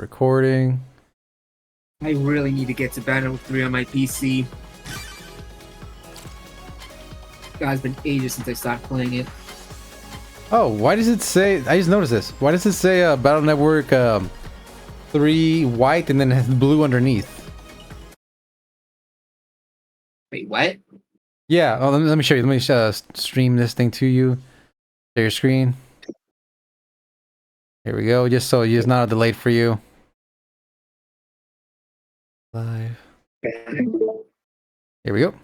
recording. I really need to get to Battlefield 3 on my PC. God, it's been ages since I stopped playing it. Oh, why does it say? I just noticed this. Why does it say Battle Network 3 white and then it has blue underneath? Wait, what? Yeah. Oh, let me show you. Let me stream this thing to you. Share your screen. Here we go. Just so it's not delayed for you. Live. Here we go.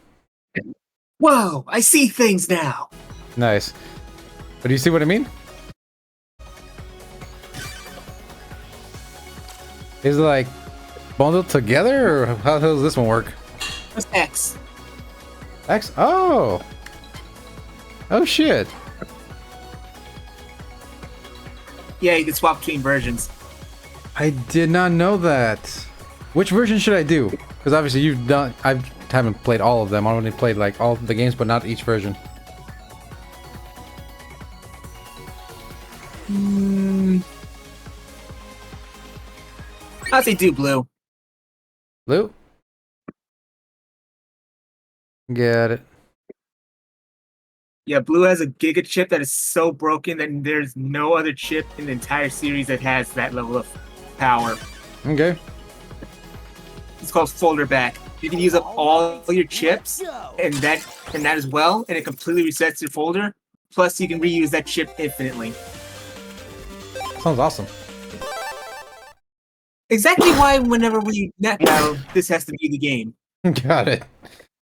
Whoa! I see things now! Nice. But do you see what I mean? Is it like bundled together, or how does this one work? What's X? X? Oh! Oh shit! Yeah, you can swap between versions. I did not know that. Which version should I do? Because obviously you've done. I haven't played all of them. I only played like all the games, but not each version. I'd say do blue. Blue? Get it. Yeah, blue has a giga chip that is so broken that there's no other chip in the entire series that has that level of power. Okay. It's called folder back. You can use up all your chips and that as well, and it completely resets your folder. Plus, you can reuse that chip infinitely. Sounds awesome. Exactly why whenever we net battle, this has to be the game. Got it.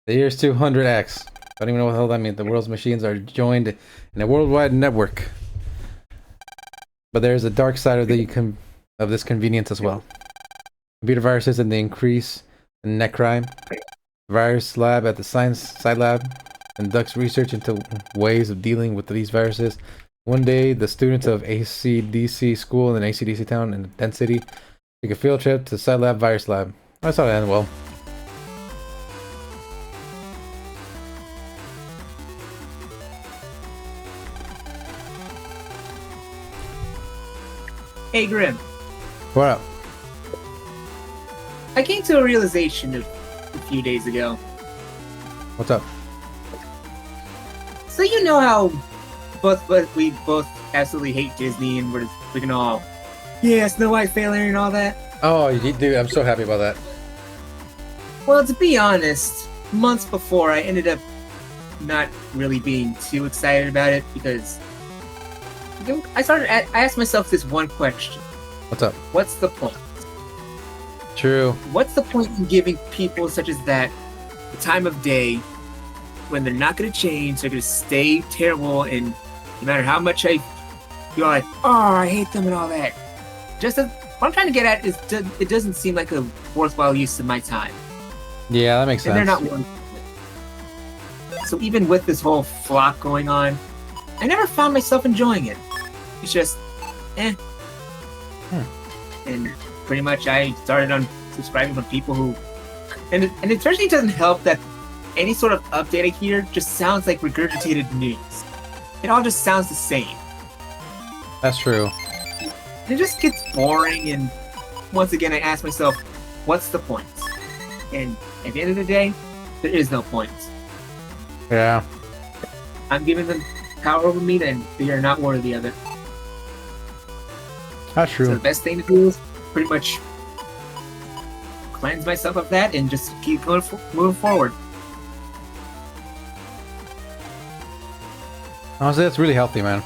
The year's 200X. I don't even know what the hell that means. The world's machines are joined in a worldwide network. But there's a dark side of this convenience as well. Computer viruses and the increase in net crime. Virus lab at the science side lab conducts research into ways of dealing with these viruses. One day, the students of ACDC school in an ACDC town in a dense city take a field trip to side lab virus lab. I saw that end well. Hey, Grim. What up? I came to a realization a few days ago. What's up? So you know how we both absolutely hate Disney and we're just freaking all, yeah, Snow White failure and all that? Oh, dude, I'm so happy about that. Well, to be honest, months before I ended up not really being too excited about it because I asked myself this one question. What's up? What's the point? True. What's the point in giving people such as that the time of day when they're not going to change, they're going to stay terrible, and no matter how much I feel like, oh, I hate them and all that. What I'm trying to get at is it doesn't seem like a worthwhile use of my time. Yeah, that makes sense. And they're not worth it. So even with this whole flock going on, I never found myself enjoying it. It's just, And pretty much I started on subscribing from people who, and it especially doesn't help that any sort of update I hear just sounds like regurgitated news. It all just sounds the same. That's true. And it just gets boring, and once again I ask myself, what's the point? And at the end of the day, there is no point. Yeah. I'm giving them power over me, then they are not worthy of it. That's true. So the best thing to do is pretty much cleanse myself of that and just keep moving forward. Honestly, that's really healthy, man.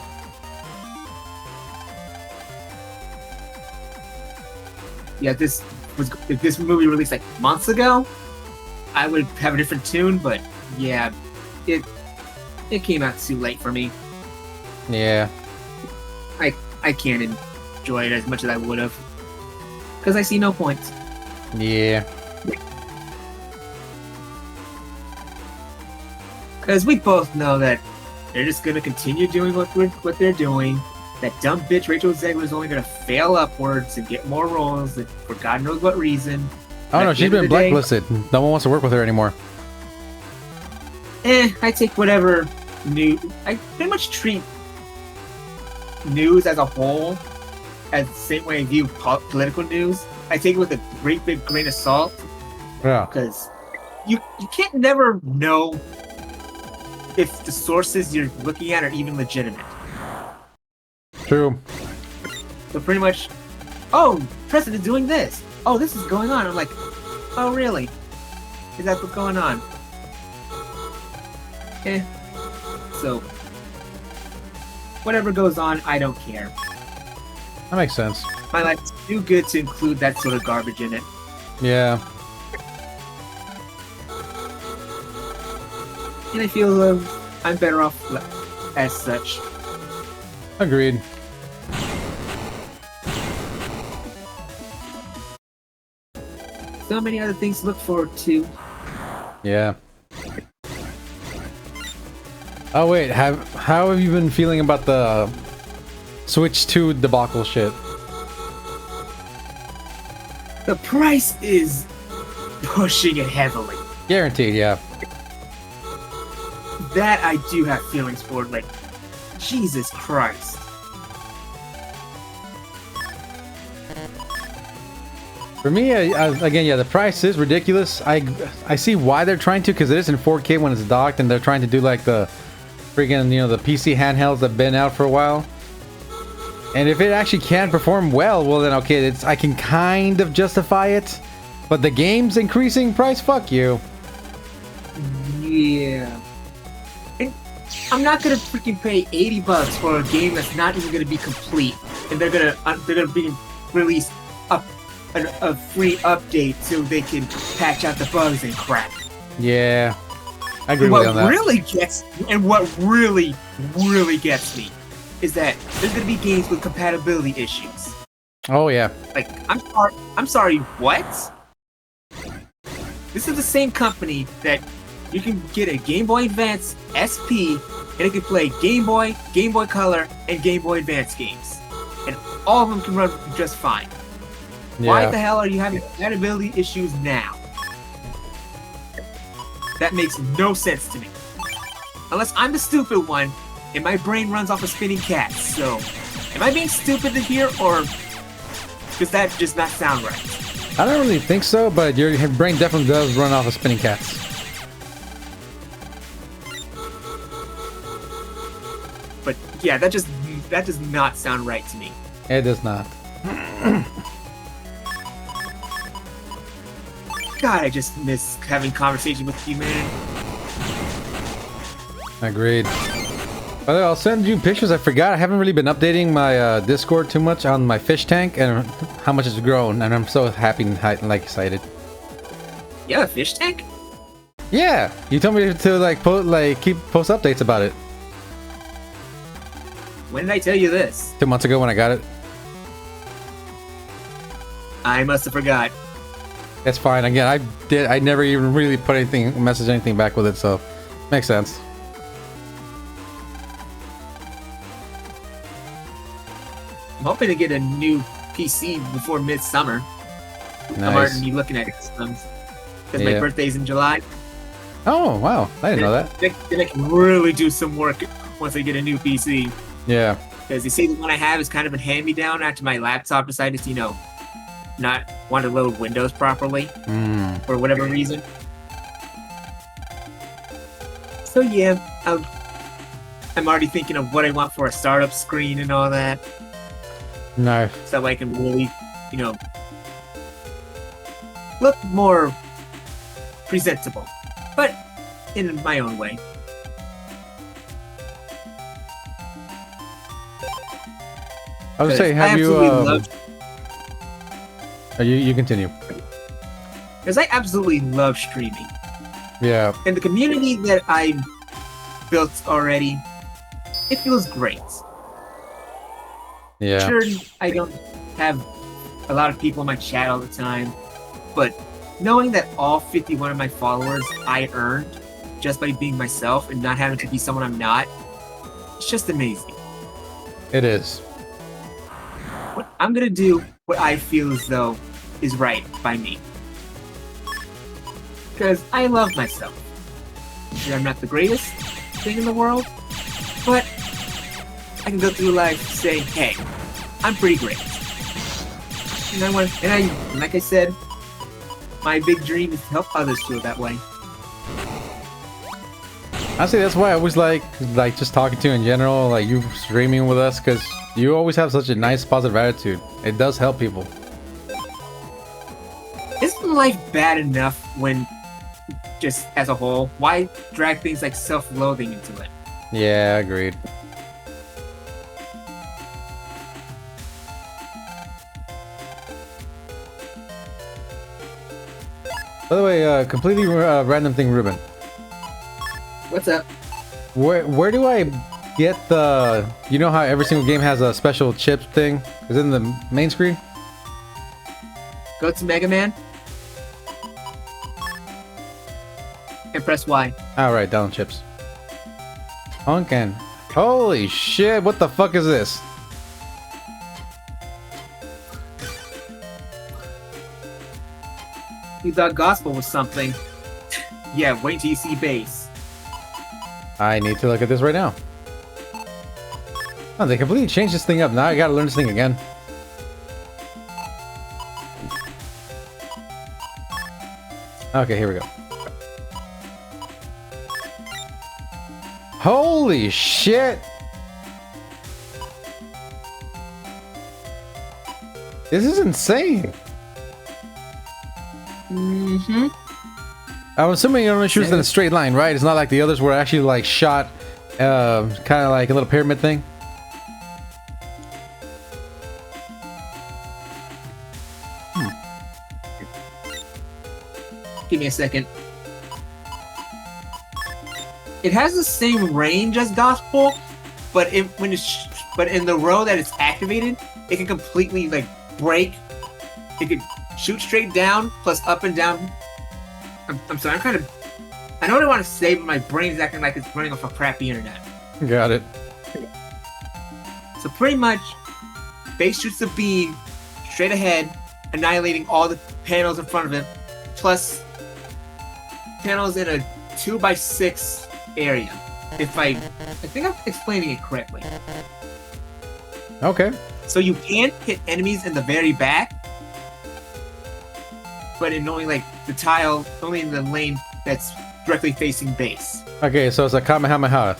Yeah, if this movie released like months ago, I would have a different tune, but yeah, it came out too late for me. Yeah. I can't enjoy it as much as I would have. Because I see no point. Yeah. Because we both know that they're just going to continue doing what they're doing. That dumb bitch Rachel Zegler is only going to fail upwards and get more roles for God knows what reason. I don't know, she's been blacklisted. No one wants to work with her anymore. I take whatever I pretty much treat news as a whole as the same way I view political news. I take it with a great big grain of salt Yeah. because you can't never know if the sources you're looking at are even legitimate. True. So pretty much, oh, president's doing this. Oh, this is going on. I'm like, oh, really? Is that what's going on? So, whatever goes on, I don't care. That makes sense. My life is too good to include that sort of garbage in it. Yeah. And I feel I'm better off as such. Agreed. So many other things to look forward to. Yeah. Oh wait, how have you been feeling about the Switch 2 debacle shit? The price is pushing it heavily. Guaranteed, yeah. That I do have feelings for. Like, Jesus Christ. For me, again, yeah, the price is ridiculous. I see why they're trying to, because it is in 4K when it's docked, and they're trying to do like the freaking, the PC handhelds that've been out for a while. And if it actually can perform well, well then okay, I can kind of justify it. But the game's increasing price, fuck you. Yeah. And I'm not gonna freaking pay $80 for a game that's not even gonna be complete, and they're gonna be release a free update so they can patch out the bugs and crap. Yeah, I agree with you on that. What really gets me is that there's gonna be games with compatibility issues. Oh yeah. Like, I'm sorry, what? This is the same company that you can get a Game Boy Advance SP, and it can play Game Boy, Game Boy Color, and Game Boy Advance games. And all of them can run just fine. Yeah. Why the hell are you having compatibility issues now? That makes no sense to me. Unless I'm the stupid one, and my brain runs off of spinning cats. So, am I being stupid here, or does that just not sound right? I don't really think so, but your brain definitely does run off of spinning cats. But yeah, that does not sound right to me. It does not. God, I just miss having conversation with you, man. Agreed. By the way, I'll send you pictures. I forgot. I haven't really been updating my Discord too much on my fish tank and how much it's grown, and I'm so happy and excited. You have a fish tank? Yeah, you told me to post updates about it. When did I tell you this? 2 months ago when I got it. I must have forgot. It's fine. Again, I never even really put message anything back with it, so makes sense. I'm hoping to get a new PC before midsummer. Nice. I'm already looking at systems. Because my birthday's in July. Oh, wow. I didn't know that. Then I can really do some work once I get a new PC. Yeah. Because you see, the one I have is kind of a hand-me-down after my laptop decided to, not want to load Windows properly for whatever reason. So yeah, I'm already thinking of what I want for a startup screen and all that. No. So I can really, look more presentable, but in my own way. I would say, have you? You continue. Because I absolutely love streaming. Yeah. And the community that I built already, it feels great. Yeah. Sure, I don't have a lot of people in my chat all the time, but knowing that all 51 of my followers I earned just by being myself and not having to be someone I'm not, it's just amazing. It is. I'm gonna do what I feel as though is right by me. Because I love myself. Sure, I'm not the greatest thing in the world, but I can go through life saying, hey, I'm pretty great. Like I said, my big dream is to help others feel that way. Honestly, that's why I always like just talking to you in general, like you streaming with us, because you always have such a nice, positive attitude. It does help people. Isn't life bad enough when, just as a whole, why drag things like self-loathing into it? Yeah, agreed. By the way, completely random thing, Reuben. What's up? Where do I get the? You know how every single game has a special chip thing? Is it in the main screen? Go to Mega Man and press Y. Alright, down chips. Honkin'. Holy shit, what the fuck is this? You thought gospel was something. Yeah, wait till you see bass. I need to look at this right now. Oh, they completely changed this thing up. Now I gotta learn this thing again. Okay, here we go. Holy shit! This is insane! Mm-hmm. I'm assuming you're only shooting in a straight line, right? It's not like the others were actually like shot, kind of like a little pyramid thing. Give me a second. It has the same range as gospel, but but in the row that it's activated, it can completely like break. It could shoot straight down plus up and down. I'm sorry, I know what I want to say, but my brain's acting like it's running off a crappy internet. Got it. So pretty much, base shoots the beam straight ahead, annihilating all the panels in front of it, plus panels in a 2x6 area. I think I'm explaining it correctly. Okay. So you can hit enemies in the very back, but in only like the tile, only in the lane that's directly facing base. Okay, so it's a Kamehameha.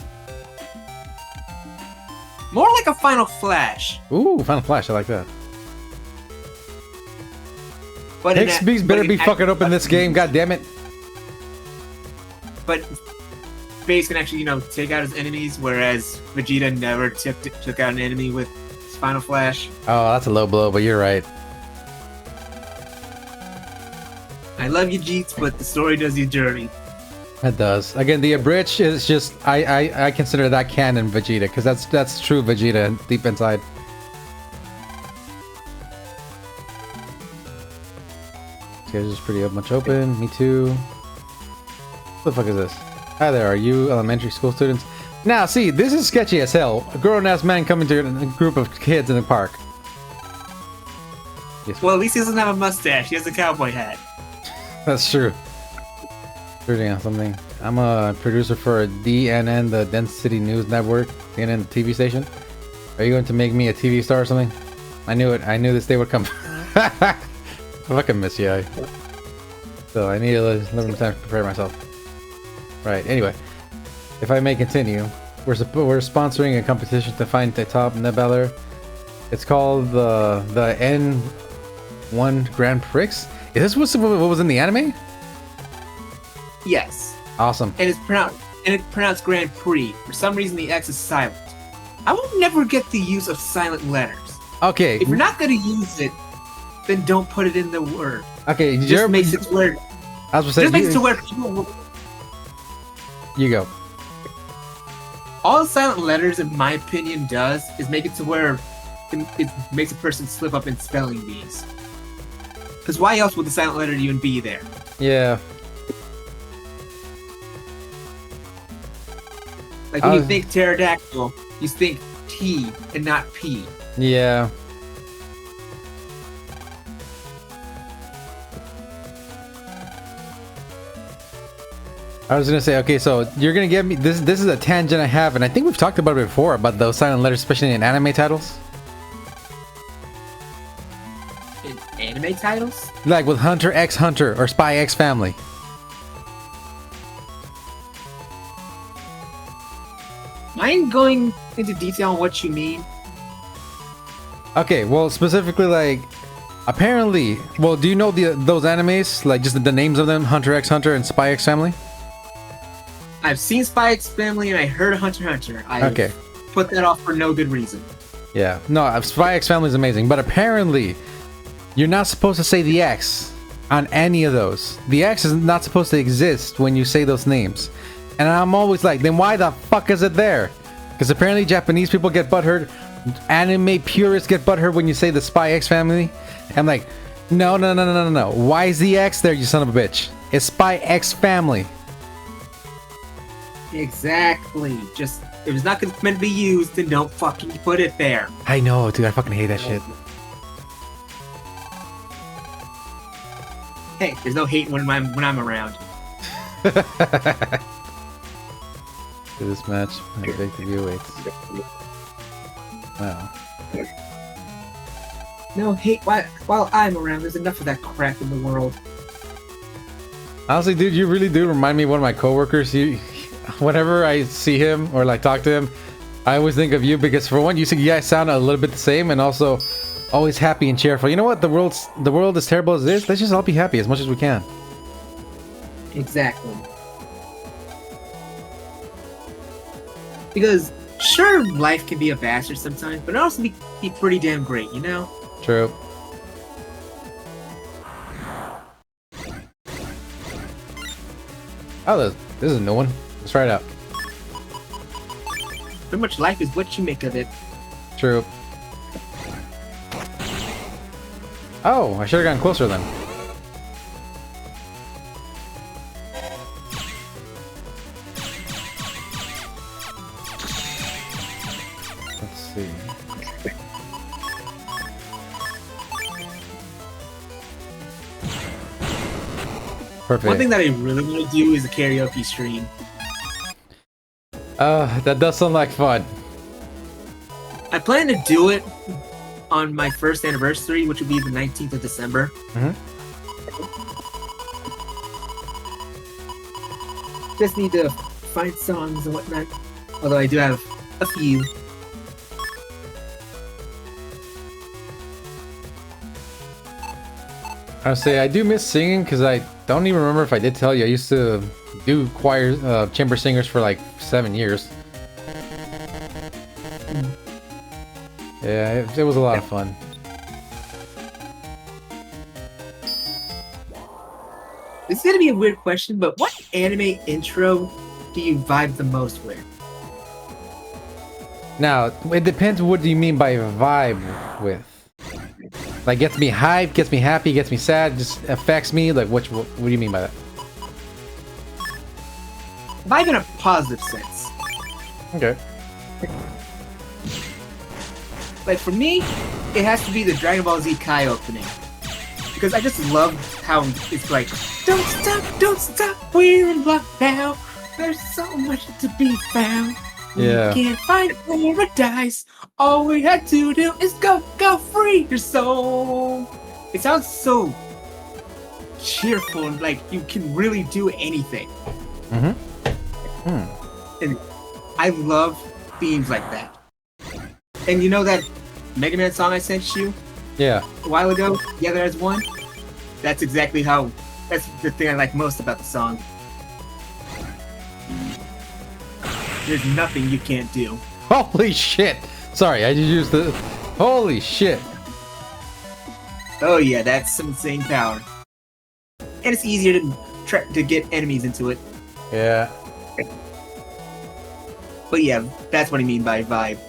More like a Final Flash. Ooh, Final Flash, I like that. But XB's better be fucking up in this game, god damn it. But base can actually, take out his enemies, whereas Vegeta never took out an enemy with his Final Flash. Oh, that's a low blow, but you're right. I love you, Jeets, but the story does you dirty. It does. Again, the abridged is just I consider that canon Vegeta, because that's true Vegeta deep inside. This guy's just pretty much open. Me too. What the fuck is this? Hi there, are you elementary school students? Now, see, this is sketchy as hell. A grown-ass man coming to a group of kids in the park. Yes. Well, at least he doesn't have a mustache. He has a cowboy hat. That's true. Shooting on something. I'm a producer for DNN, the Density News Network, DNN TV station. Are you going to make me a TV star or something? I knew it. I knew this day would come. I fucking miss you. So I need a little time to prepare myself. Right. Anyway, if I may continue, we're sponsoring a competition to find the top nebeller. It's called the N1 Grand Prix. Is this what was in the anime? Yes. Awesome. And it's pronounced Grand Prix. For some reason, the X is silent. I will never get the use of silent letters. Okay. If you're not going to use it, then don't put it in the word. Okay. It just makes it where. I was saying. Just makes it to where people. You go. All silent letters, in my opinion, does is make it to where it makes a person slip up in spelling bees. Because why else would the silent letter U and B there? Yeah. Like when you think pterodactyl, you think T and not P. Yeah. I was gonna say, okay, so you're gonna give me this. This is a tangent I have, and I think we've talked about it before about those silent letters, especially in anime titles. anime titles? Like with Hunter x Hunter or Spy X Family. Mind going into detail on what you mean? Okay, well, specifically, like, apparently, well, do you know those animes? Like, just the names of them? Hunter x Hunter and Spy X Family? I've seen Spy X Family and I heard Hunter x Hunter. I Okay. put that off for no good reason. Yeah. No, Spy X Family is amazing, but apparently, you're not supposed to say the X on any of those. The X is not supposed to exist when you say those names. And I'm always like, then why the fuck is it there? Because apparently Japanese people get butthurt. Anime purists get butthurt when you say the Spy X Family. I'm like, no. Why is the X there, you son of a bitch? It's Spy X Family. Exactly. Just, if it's not meant to be used, then don't fucking put it there. I know, dude. I fucking hate that shit. Hey, there's no hate when I'm around. To this match, I beg to view awaits. Wow. No hate while I'm around. There's enough of that crap in the world. Honestly, dude, you really do remind me of one of my coworkers. Whenever I see him or like talk to him, I always think of you because for one, you guys sound a little bit the same, and also always happy and cheerful. You know what? The world is terrible as it is. Let's just all be happy as much as we can. Exactly. Because sure, life can be a bastard sometimes, but it also be pretty damn great, you know? True. Oh, this is a new one. Let's try it out. Pretty much life is what you make of it. True. Oh, I should have gotten closer then. Let's see. Perfect. One thing that I really want to do is a karaoke stream. That does sound like fun. I plan to do it on my first anniversary, which would be the 19th of December. Mm-hmm. Just need to find songs and whatnot. Although I do have a few. I say I do miss singing because I don't even remember if I did tell you. I used to do choir, chamber singers for like 7 years. Yeah, it was a lot of fun. This is gonna be a weird question, but what anime intro do you vibe the most with? Now, it depends what do you mean by vibe with. Like, gets me hyped, gets me happy, gets me sad, just affects me? Like, what do you mean by that? Vibe in a positive sense. Okay. Like, for me, it has to be the Dragon Ball Z Kai opening. Because I just love how it's like, don't stop, we're in luck now. There's so much to be found. Yeah. We can't find paradise. All we had to do is go free your soul. It sounds so cheerful and like you can really do anything. And I love themes like that. And you know that Mega Man song I sent you Yeah. a while ago, Together as One? That's exactly how, that's the thing I like most about the song. There's nothing you can't do. Holy shit! Sorry, I just used the... Holy shit! Oh yeah, that's some insane power. And it's easier to get enemies into it. Yeah. But yeah, that's what I mean by vibe.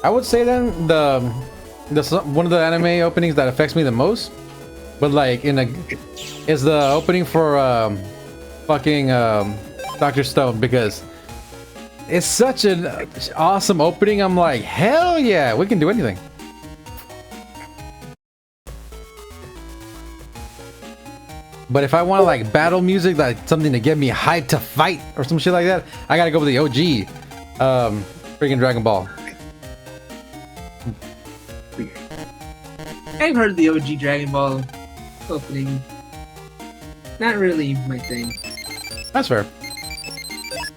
I would say then one of the anime openings that affects me the most, but like is the opening for fucking Dr. Stone, because it's such an awesome opening. I'm like, hell yeah, we can do anything. But if I want like battle music, like something to get me hyped to fight or some shit like that, I gotta go with the OG freaking Dragon Ball. I've heard the OG Dragon Ball opening. Not really my thing. That's fair.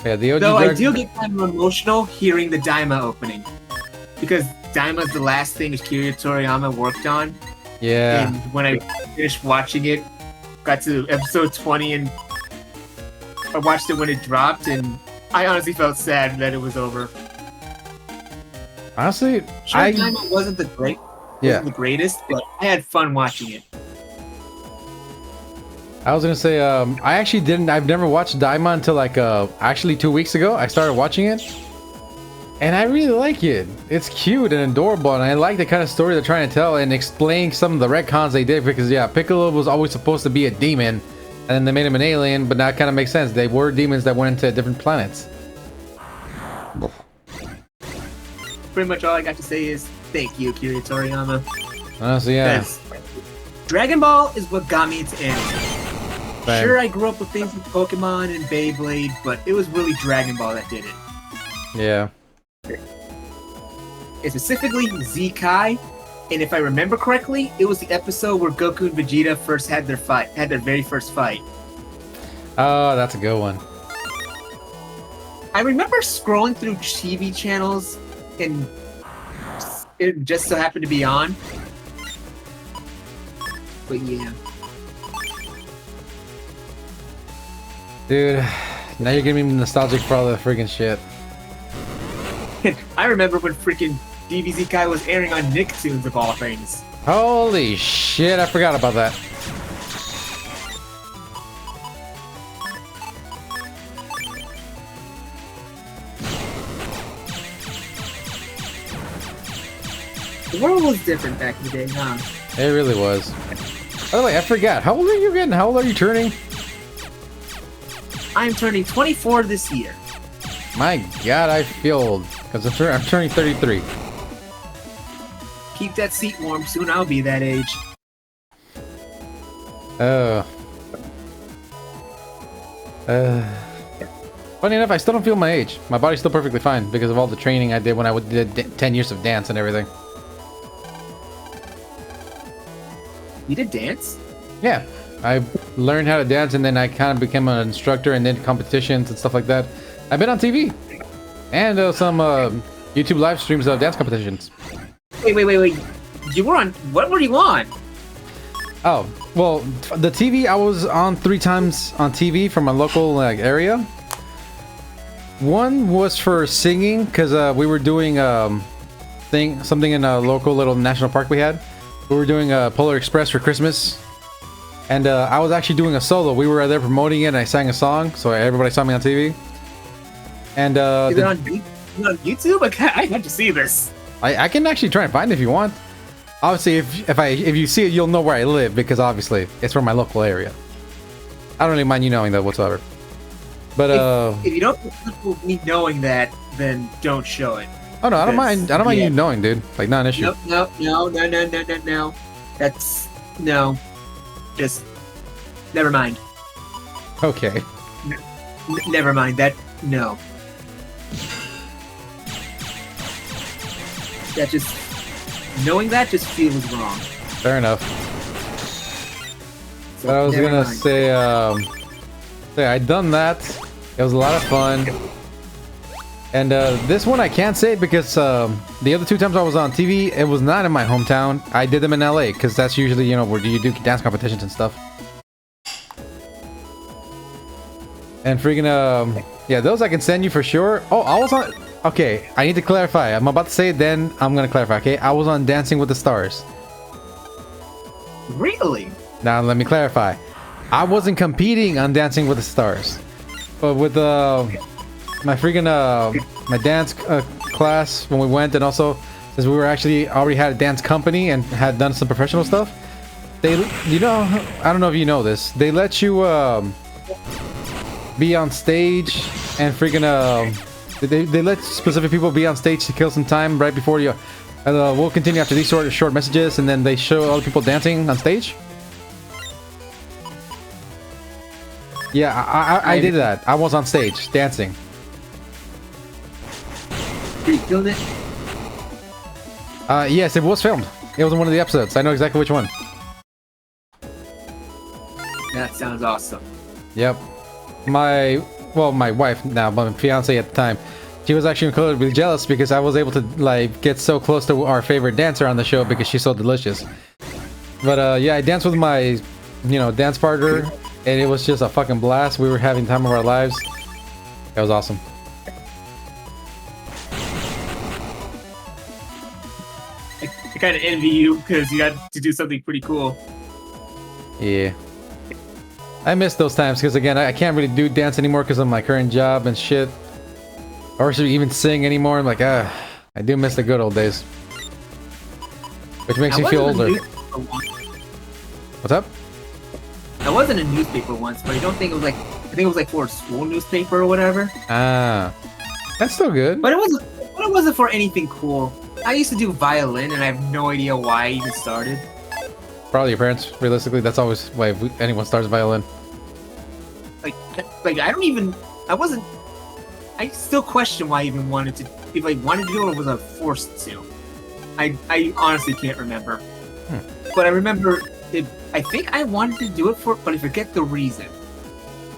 Yeah, the OG Though I Dragon- do get kind of emotional hearing the Daima opening. Because Daima's the last thing Akira Toriyama worked on. Yeah. And when I finished watching it, got to episode 20 and I watched it when it dropped, and I honestly felt sad that it was over. Honestly, Sure, Daima wasn't the greatest, but I had fun watching it. I was gonna say, I actually didn't. I've never watched Daima until like actually 2 weeks ago. I started watching it, and I really like it. It's cute and adorable, and I like the kind of story they're trying to tell and explain some of the retcons they did. Because yeah, Piccolo was always supposed to be a demon, and then they made him an alien, but that kind of makes sense. They were demons that went into different planets. Pretty much all I got to say is thank you, Akira Toriyama. Honestly, yeah. Dragon Ball is what got me into anime. Same. Sure, I grew up with things like Pokemon and Beyblade, but it was really Dragon Ball that did it. Yeah. And specifically Z Kai, and if I remember correctly, it was the episode where Goku and Vegeta first had their very first fight. Oh, that's a good one. I remember scrolling through TV channels, and it just so happened to be on. But yeah. Dude, now you're getting me nostalgic for all the freaking shit. I remember when freaking DBZ Kai was airing on Nicktoons of all things. Holy shit, I forgot about that. The world was different back in the day, huh? It really was. By the way, I forgot. How old are you again? How old are you turning? I'm turning 24 this year. My god, I feel old. Because I'm turning 33. Keep that seat warm, soon I'll be that age. Funny enough, I still don't feel my age. My body's still perfectly fine because of all the training I did when I did 10 years of dance and everything. You did dance? Yeah, I learned how to dance and then I kind of became an instructor and did competitions and stuff like that. I've been on TV and some YouTube live streams of dance competitions. Wait. You were on... What were you on? Oh, well, the TV, I was on 3 times on TV from a local area. One was for singing because we were doing something in a local little national park we had. We were doing Polar Express for Christmas. And I was actually doing a solo. We were there promoting it and I sang a song, so everybody saw me on TV. And Is it on YouTube? I had to see this. I can actually try and find it if you want. Obviously, if you see it, you'll know where I live because obviously it's from my local area. I don't really mind you knowing that whatsoever. But if you don't feel comfortable with me knowing that, then don't show it. Oh no, I don't mind. I don't mind you knowing, dude. Like, not an issue. No. That's no. Just never mind. Okay. Never mind that. No. That just knowing that just feels wrong. Fair enough. So But I was never gonna mind. say, I'd done that. It was a lot of fun. And this one I can't say because the other 2 times I was on TV, it was not in my hometown. I did them in LA because that's usually, you know, where you do dance competitions and stuff. And freaking, yeah, those I can send you for sure. Oh, I was on... Okay, I need to clarify. I'm about to say it, then I'm gonna clarify, okay? I was on Dancing with the Stars. Really? Now, let me clarify. I wasn't competing on Dancing with the Stars. But with my freaking my dance class when we went, and also since we were actually already had a dance company and had done some professional stuff, they, you know, I don't know if you know this, they let you be on stage and freaking they let specific people be on stage to kill some time right before you. We'll continue after these short messages, and then they show other people dancing on stage. Yeah, I did that. I was on stage dancing. Did you film it? Yes, it was filmed. It was in one of the episodes. I know exactly which one. That sounds awesome. Yep. My wife now, but my fiance at the time, she was actually incredibly jealous because I was able to like get so close to our favorite dancer on the show because she's so delicious. But yeah, I danced with my, dance partner, and it was just a fucking blast. We were having the time of our lives. That was awesome. I kind of envy you because you got to do something pretty cool. Yeah. I miss those times because again, I can't really do dance anymore because of my current job and shit. Or should even sing anymore. I'm like, I do miss the good old days. Which makes me feel older. What's up? I was in a newspaper once, but I don't think it was like, I think it was like for a school newspaper or whatever. Ah, that's still good. But it wasn't for anything cool. I used to do violin, and I have no idea why I even started. Probably your parents. Realistically, that's always why anyone starts violin. Like I still question why I even wanted to, if I wanted to do it or was I forced to. I honestly can't remember. But I remember, I think I wanted to do it but I forget the reason.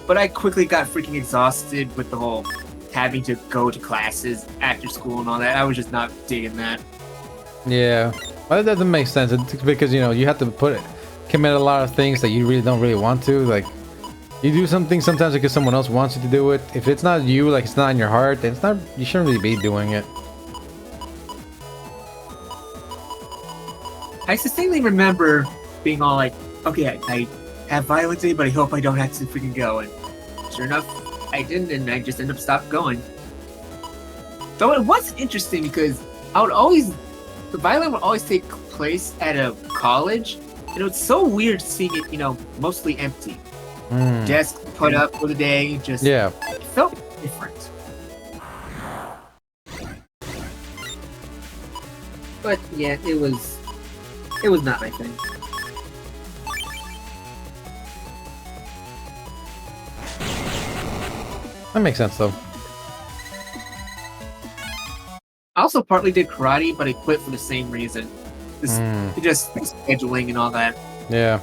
But I quickly got freaking exhausted with the whole having to go to classes after school and all that. I was just not digging that. Yeah, well, that doesn't make sense because you have to commit a lot of things that you really don't really want to. Like, you do something sometimes because someone else wants you to do it. If it's not you, like it's not in your heart, then you shouldn't really be doing it. I distinctly remember being all like, okay, I have violin today, but I hope I don't have to freaking go. And sure enough, I didn't, and I just ended up stopped going. Though it was interesting because the violin would always take place at a college, and it was so weird seeing it, mostly empty. Desk put up for the day, just yeah. It felt different. But yeah, it was not my thing. That makes sense though. I also partly did karate, but I quit for the same reason. Just scheduling and all that. Yeah.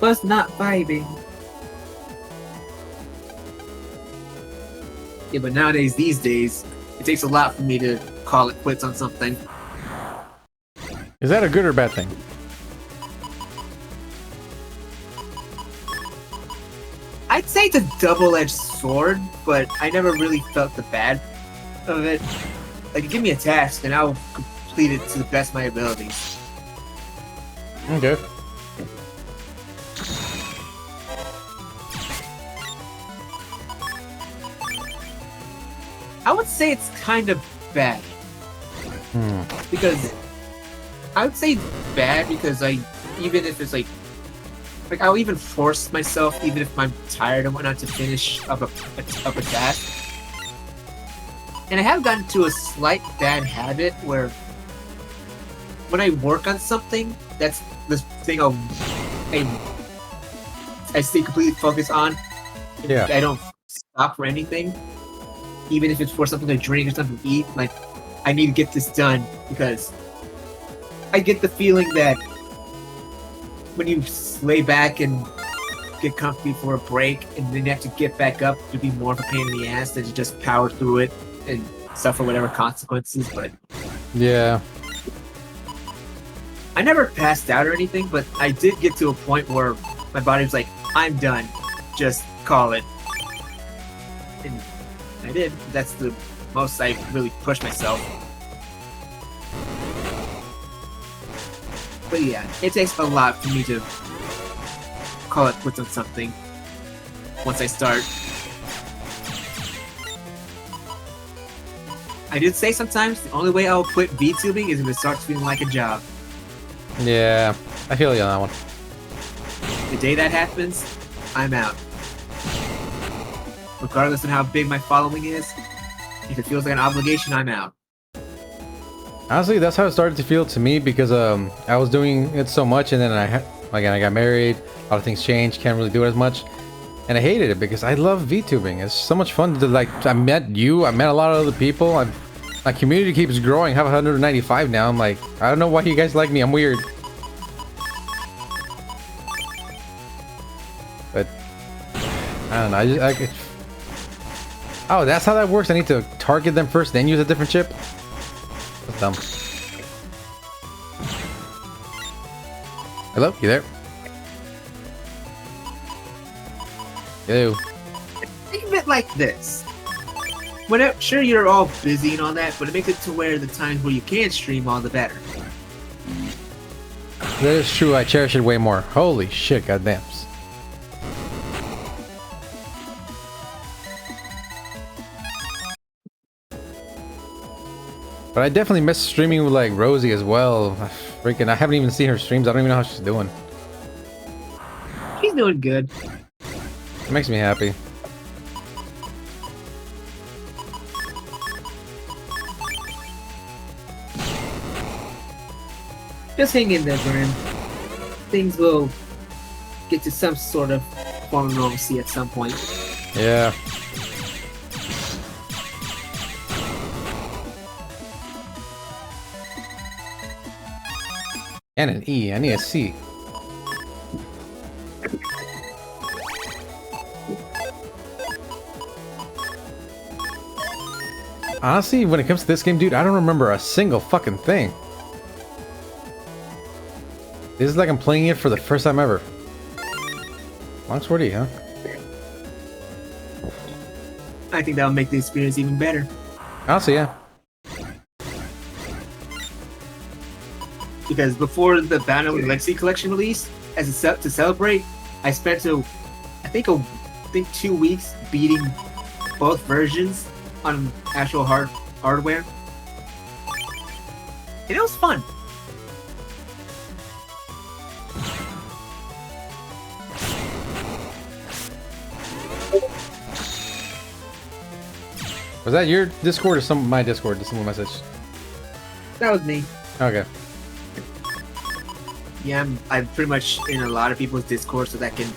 Was not vibing. Yeah, but these days, it takes a lot for me to call it quits on something. Is that a good or bad thing? I'd say it's a double-edged sword, but I never really felt the bad of it. Like, give me a task, and I'll complete it to the best of my abilities. Okay. I would say it's kind of bad. Because I would say bad because even if it's like I'll even force myself, even if I'm tired and whatnot, to finish up a task. And I have gotten to a slight bad habit where when I work on something, that's the thing I stay completely focused on. Yeah. I don't stop for anything. Even if it's for something to drink or something to eat, like, I need to get this done because I get the feeling that when you lay back and get comfy for a break and then you have to get back up, to be more of a pain in the ass than to just power through it and suffer whatever consequences. But yeah, I never passed out or anything, but I did get to a point where my body was like, I'm done, just call it. And I did. That's the most I really pushed myself. But yeah, it takes a lot for me to call it quits on something once I start. I did say sometimes the only way I'll quit VTubing is if it starts feeling like a job. Yeah, I feel you on that one. The day that happens, I'm out. Regardless of how big my following is, if it feels like an obligation, I'm out. Honestly, that's how it started to feel to me because I was doing it so much, and then I got married. A lot of things changed. Can't really do it as much. And I hated it because I love VTubing. It's so much fun to like. I met you. I met a lot of other people. My community keeps growing. I have 195 now. I'm like, I don't know why you guys like me. I'm weird. But I don't know. Oh, that's how that works. I need to target them first, then use a different chip. That's dumb. Hello, you there? Hello. Think of it like this. Whenever, sure, you're all busy and all that, but it makes it to where the times where you can stream, all the better. That is true. I cherish it way more. Holy shit, goddamn. But I definitely miss streaming with like Rosie as well. Freaking, I haven't even seen her streams. I don't even know how she's doing. She's doing good. It makes me happy. Just hang in there, Brian. Things will get to some sort of form of normalcy at some point. Yeah. And an E. I need a C. Honestly, when it comes to this game, dude, I don't remember a single fucking thing. This is like I'm playing it for the first time ever. Longsword E, huh? I think that'll make the experience even better. Honestly, yeah. Because before the Battle of the Legacy Collection release, as a to celebrate, I spent I think 2 weeks beating both versions on actual hardware, and it was fun. Was that your Discord or my Discord? Just someone message. That was me. Okay. Yeah, I'm pretty much in a lot of people's Discord, so that can.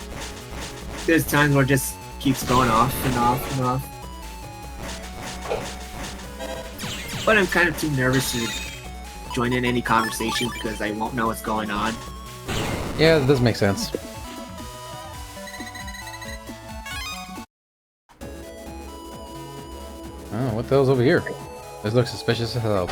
There's times where it just keeps going off and off and off. But I'm kind of too nervous to join in any conversation because I won't know what's going on. Yeah, that does make sense. Oh, what the hell's over here? This looks suspicious as hell.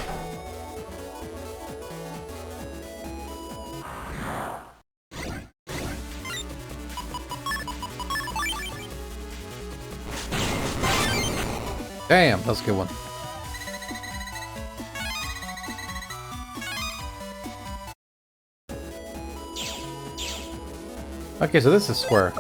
Damn, that was a good one. Okay, so this is square.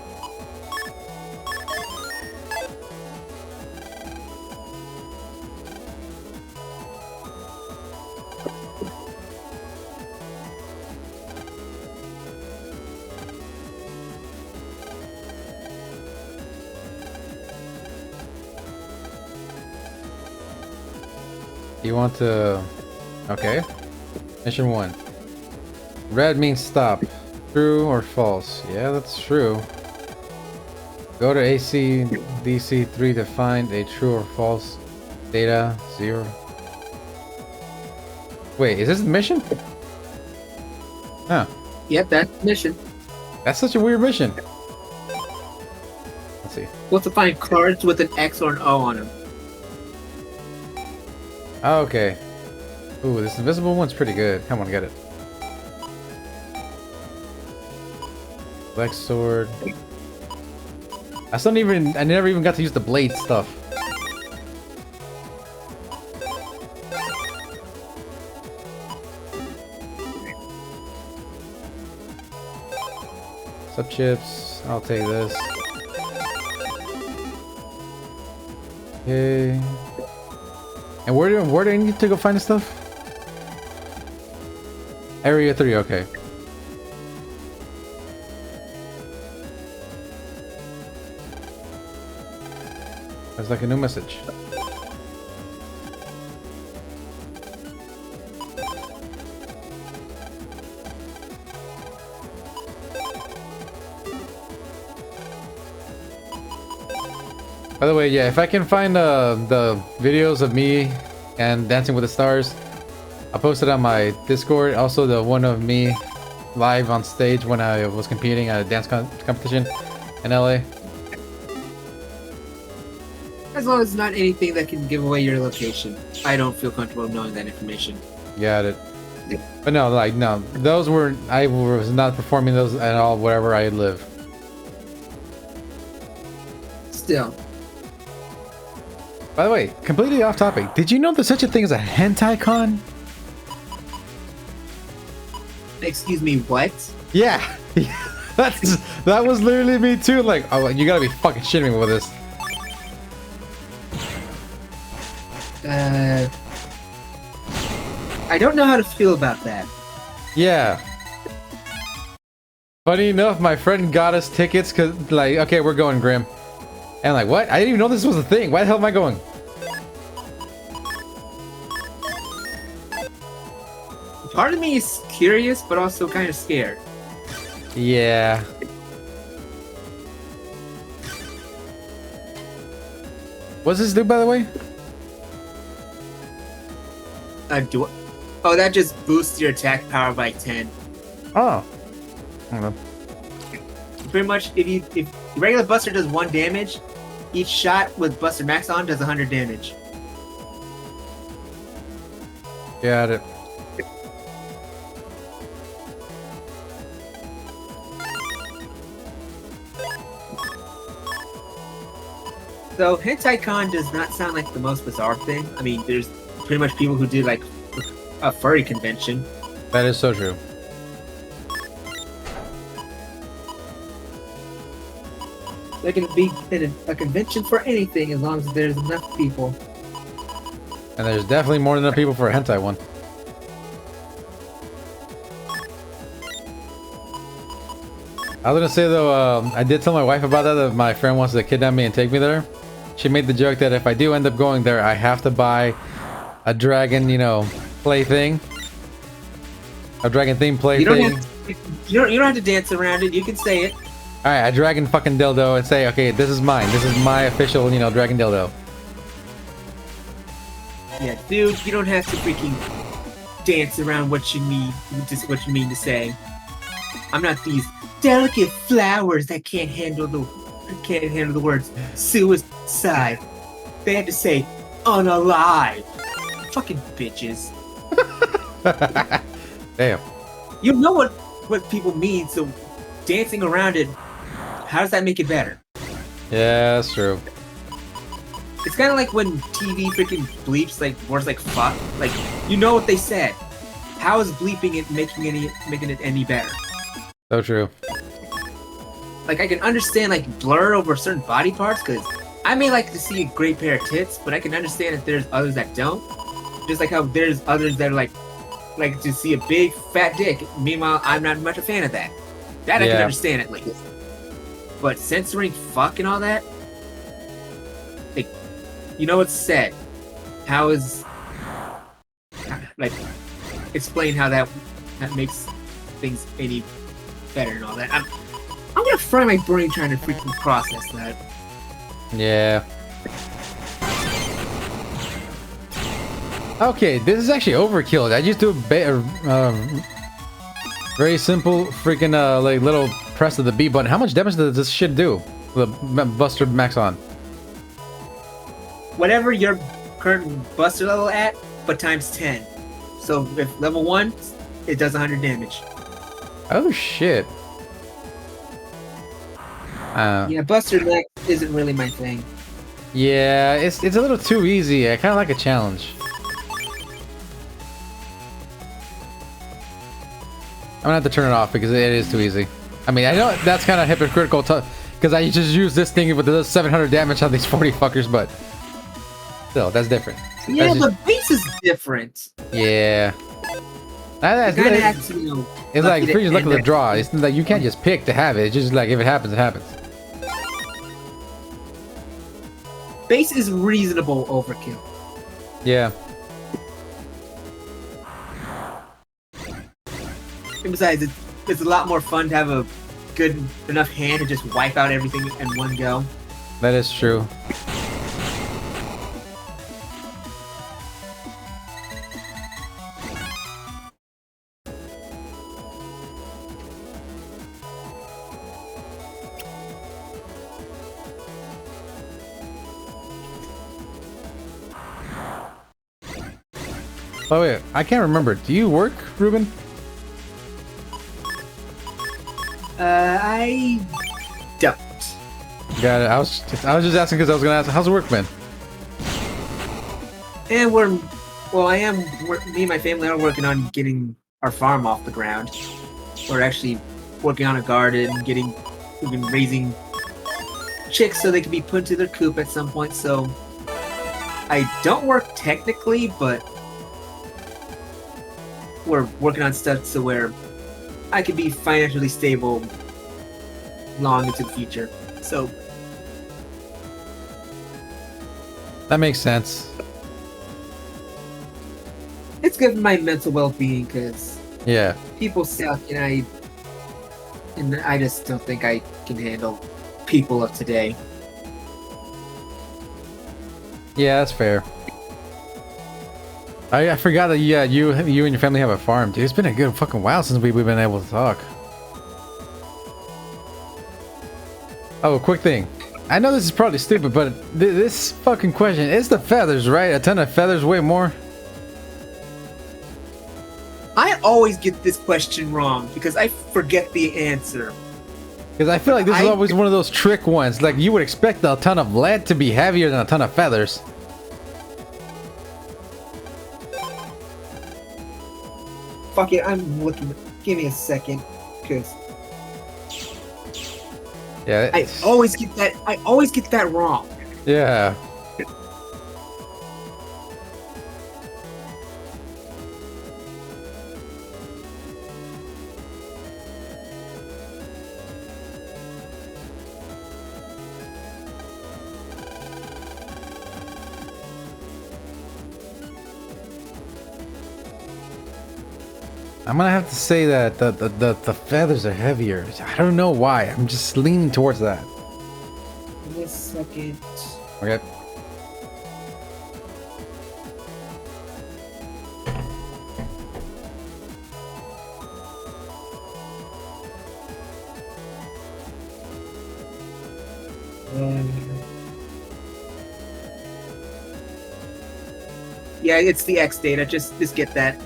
You want to... Okay. Mission 1. Red means stop. True or false? Yeah, that's true. Go to AC DC3 to find a true or false data 0. Wait, is this the mission? Huh. Yep, that's the mission. That's such a weird mission. Let's see. We'll have to find cards with an X or an O on them. Oh, okay. Ooh, this invisible one's pretty good. Come on, get it. Black sword. I never even got to use the blade stuff. Sub chips. I'll take this. Okay. And where do I need to go find the stuff? Area 3, okay. There's like a new message. By the way, yeah, if I can find the videos of me and Dancing with the Stars, I'll post it on my Discord. Also, the one of me live on stage when I was competing at a dance competition in LA. As long as it's not anything that can give away your location. I don't feel comfortable knowing that information. Got it. But no, like, no, those were, I was not performing those at all wherever I live. Still. By the way, completely off topic. Did you know there's such a thing as a hentai con? Excuse me, what? Yeah. That was literally me too. Like, oh, you gotta be fucking shitting me with this. I don't know how to feel about that. Yeah. Funny enough, my friend got us tickets because, like, okay, we're going, Grim. And like, what? I didn't even know this was a thing. Why the hell am I going? Part of me is curious, but also kind of scared. Yeah. What's this do, by the way? Oh, that just boosts your attack power by 10. Oh. I don't know. Pretty much, if regular Buster does 1 damage, each shot with Buster Max on does 100 damage. Got it. So, Hentai Con does not sound like the most bizarre thing. I mean, there's pretty much people who do, like, a furry convention. That is so true. There can be a convention for anything as long as there's enough people. And there's definitely more than enough people for a hentai one. I was gonna say though, I did tell my wife about that my friend wants to kidnap me and take me there. She made the joke that if I do end up going there, I have to buy a dragon, you know, play thing. A dragon theme play thing. You don't have to dance around it. You can say it. Alright, a dragon fucking dildo and say, okay, this is mine. This is my official, you know, dragon dildo. Yeah, dude, you don't have to freaking dance around what you need, just what you mean to say. I'm not these delicate flowers that can't handle the words suicide. They have to say unalive. Fucking bitches. Damn. You know what people mean, so dancing around it, how does that make it better? Yeah, that's true. It's kind of like when TV freaking bleeps like words like fuck. Like, you know what they said. How is bleeping it making it any better? So true. Like, I can understand like blur over certain body parts because I may like to see a great pair of tits, but I can understand if there's others that don't. Just like how there's others that are like to see a big fat dick. Meanwhile, I'm not much a fan of that. That I can understand at least. But censoring fuck and all that, like, you know what's said. How is like explain how that makes things any better and all that. I'm gonna fry my brain trying to freaking process that. Yeah. Okay, this is actually overkill. I just do a very simple freaking like little press of the B button. How much damage does this shit do? The Buster Max on. Whatever your current Buster level at, but times 10. So if level 1, it does 100 damage. Oh shit. Yeah, Buster Max isn't really my thing. Yeah, it's a little too easy. I kind of like a challenge. I'm gonna have to turn it off because it is too easy. I mean, I know that's kind of hypocritical because I just use this thing with the 700 damage on these 40 fuckers, but still, that's different. Yeah, that's the base is different. Yeah. That's good. It's like you're just looking at the draw. It's like you can't just pick to have it. It's just like if it happens, it happens. Base is reasonable overkill. Yeah. And besides, it's a lot more fun to have a good enough hand to just wipe out everything in one go. That is true. Oh wait, I can't remember. Do you work, Reuben? I don't. Got it. I was just asking because I was gonna ask, how's work been? And me and my family are working on getting our farm off the ground. We're actually working on a garden, we've been raising chicks so they can be put into their coop at some point. So I don't work technically, but we're working on stuff so where I can be financially stable long into the future. So That makes sense. it's good for my mental well-being because Yeah. people suck, and I just don't think I can handle people of today. Yeah, that's fair. I forgot that you and your family have a farm, dude. It's been a good fucking while since we've been able to talk. Oh, quick thing. I know this is probably stupid, but this fucking question is the feathers, right? A ton of feathers weigh more? I always get this question wrong because I forget the answer. Because I feel like this is always one of those trick ones. Like, you would expect a ton of lead to be heavier than a ton of feathers. Fuck it, I'm looking. Give me a second, because Yeah. I always get that wrong. Yeah. I'm gonna have to say that the feathers are heavier. I don't know why. I'm just leaning towards that. Give me a second. Okay. Yeah, it's the X data. Just get that.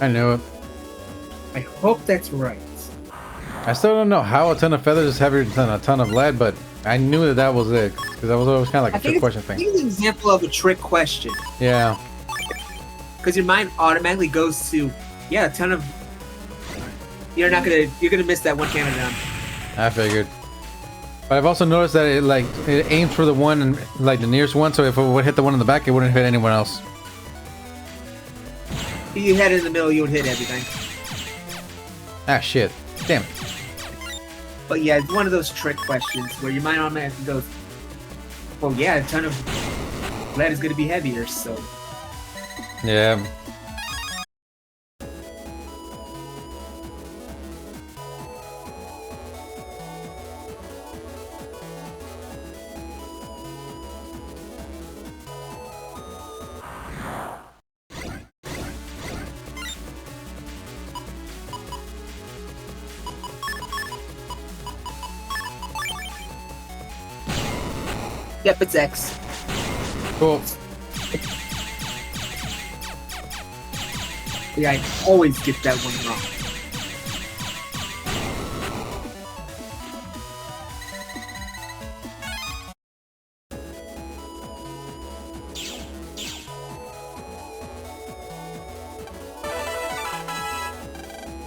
I know it. I hope that's right. I still don't know how a ton of feathers is heavier than a ton of lead, but I knew that was it. Because that was always kind of like a trick question I thing. think it's an example of a trick question. Yeah. Because your mind automatically goes to, yeah, a ton of. You're gonna miss that one camera down. I figured. But I've also noticed that it aims for the one and like the nearest one, so if it would hit the one in the back, it wouldn't hit anyone else. If you had it in the middle, you would hit everything. Ah, shit. Damn it. But yeah, it's one of those trick questions where your mind automatically goes, well, yeah, a ton of lead is going to be heavier, so. Yeah. Yep, it's X. Cool. Yeah, I always get that one wrong.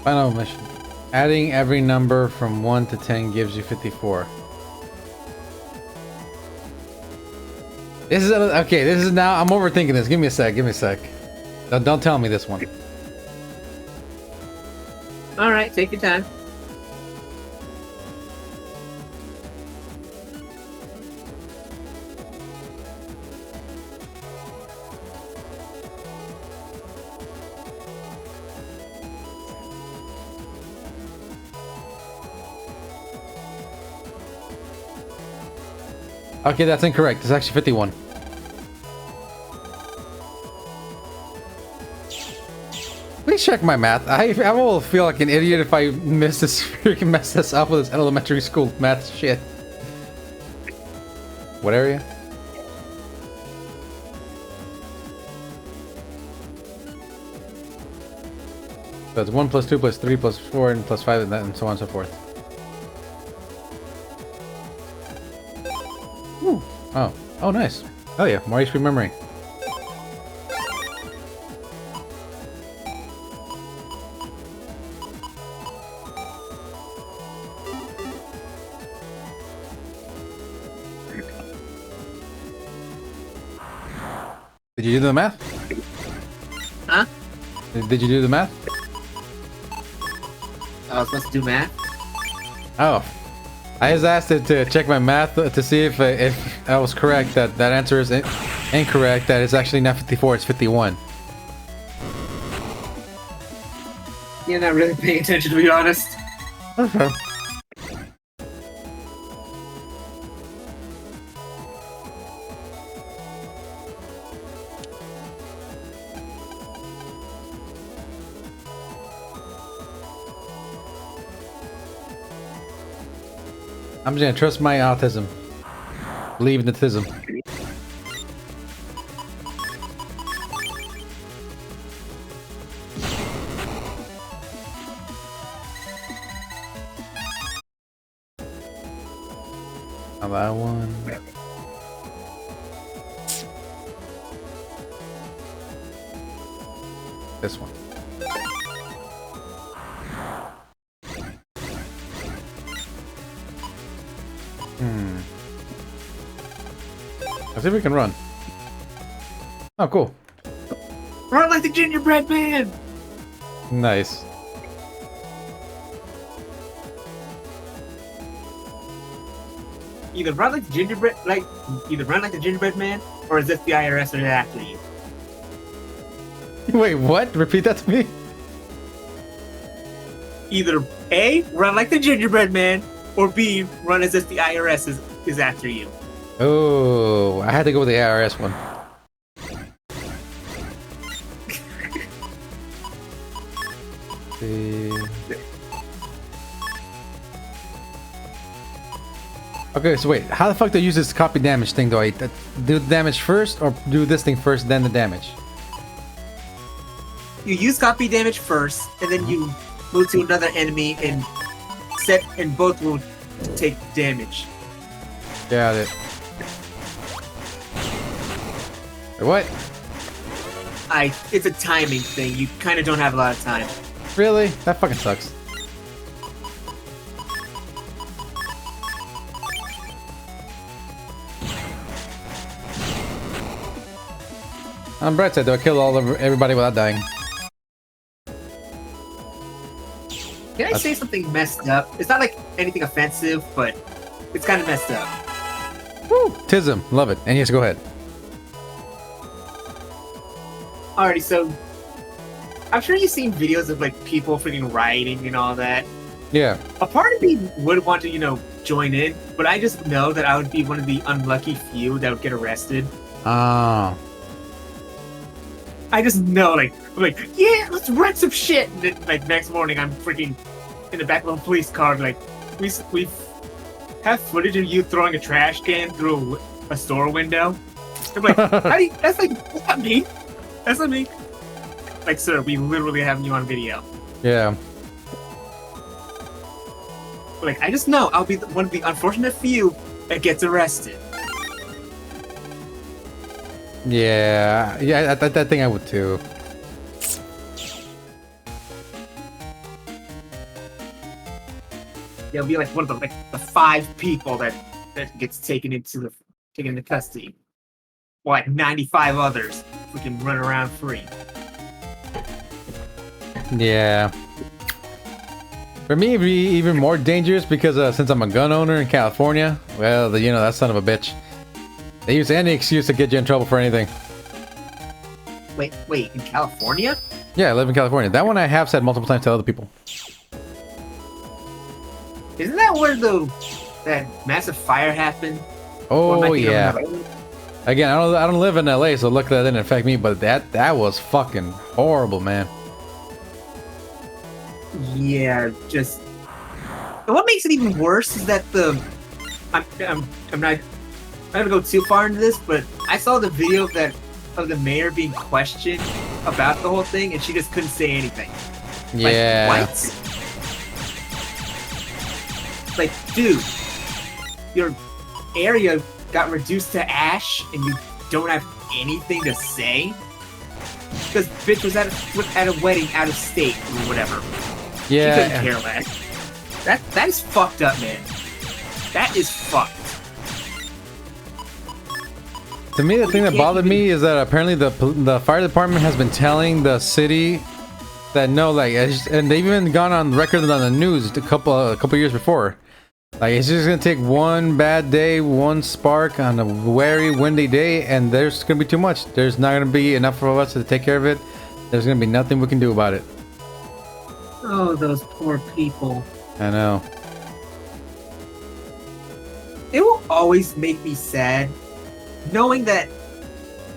Final mission. Adding every number from 1 to 10 gives you 54. This is okay. This is now. I'm overthinking this. Give me a sec. Give me a sec. Don't tell me this one. All right, take your time. Okay, that's incorrect. It's actually 51. Please check my math. I will feel like an idiot if I mess this up with this elementary school math shit. What area? So it's 1 plus 2 plus 3 plus 4 and plus 5 and so on and so forth. Ooh. Oh. Oh, nice. Oh yeah, more HP memory. Did you do the math? Huh? Did you do the math? I was supposed to do math. Oh. I just asked it to check my math to see if I was correct. That answer is incorrect. That it's actually not 54, it's 51. You're not really paying attention, to be honest. Okay. I'm just gonna trust my autism. Believe in the tism. Now that one. This one. Let's see if we can run. Oh, cool. Run like the gingerbread man! Nice. Either run like the gingerbread man, or is this the IRS that are after you? Wait, what? Repeat that to me? Either A, run like the gingerbread man, or B, run as if the IRS is after you. Oh, I had to go with the IRS one. Okay, so wait, how the fuck do I use this copy damage thing? Do I do the damage first, or do this thing first, then the damage? You use copy damage first, and then you move to another enemy and both will take damage. Got it. Wait, what? It's a timing thing. You kind of don't have a lot of time. Really? That fucking sucks. On Brett said, do I kill everybody without dying? Can I say something messed up? It's not like anything offensive, but it's kind of messed up. Woo! Tism, love it. And yes, go ahead. Alrighty, so I'm sure you've seen videos of like people freaking rioting and all that. Yeah. A part of me would want to, join in, but I just know that I would be one of the unlucky few that would get arrested. Oh. I just know, like, yeah, let's rent some shit. And then, like, next morning, I'm freaking in the back of a police car. Like, we have footage of you throwing a trash can through a store window. I'm like, that's not me. That's not me. Like, sir, we literally have you on video. Yeah. But, like, I just know I'll be one of the unfortunate few that gets arrested. Yeah. Yeah, that thing I would too. They'll be like one of the 5 people that gets taken into custody. While like 95 others freaking run around free. Yeah. For me, it'd be even more dangerous because since I'm a gun owner in California, well, that son of a bitch. They use any excuse to get you in trouble for anything. Wait, in California? Yeah, I live in California. That one I have said multiple times to other people. Isn't that where that massive fire happened? Oh yeah. Again, I don't live in LA, so luckily that didn't affect me. But that was fucking horrible, man. Yeah, just. And what makes it even worse is that I'm not gonna go too far into this, but I saw the video of the mayor being questioned about the whole thing, and she just couldn't say anything. Yeah. Like, what? Like, dude, your area got reduced to ash and you don't have anything to say? Because bitch was at a wedding out of state or whatever. Yeah. She couldn't care less. That is fucked up, man. That is fucked. To me, the thing that bothered me is that apparently the fire department has been telling the city that no, like, and they've even gone on record on the news a couple years before. Like, it's just gonna take one bad day, one spark on a very windy day, and there's gonna be too much. There's not gonna be enough of us to take care of it. There's gonna be nothing we can do about it. Oh, those poor people. I know. It will always make me sad knowing that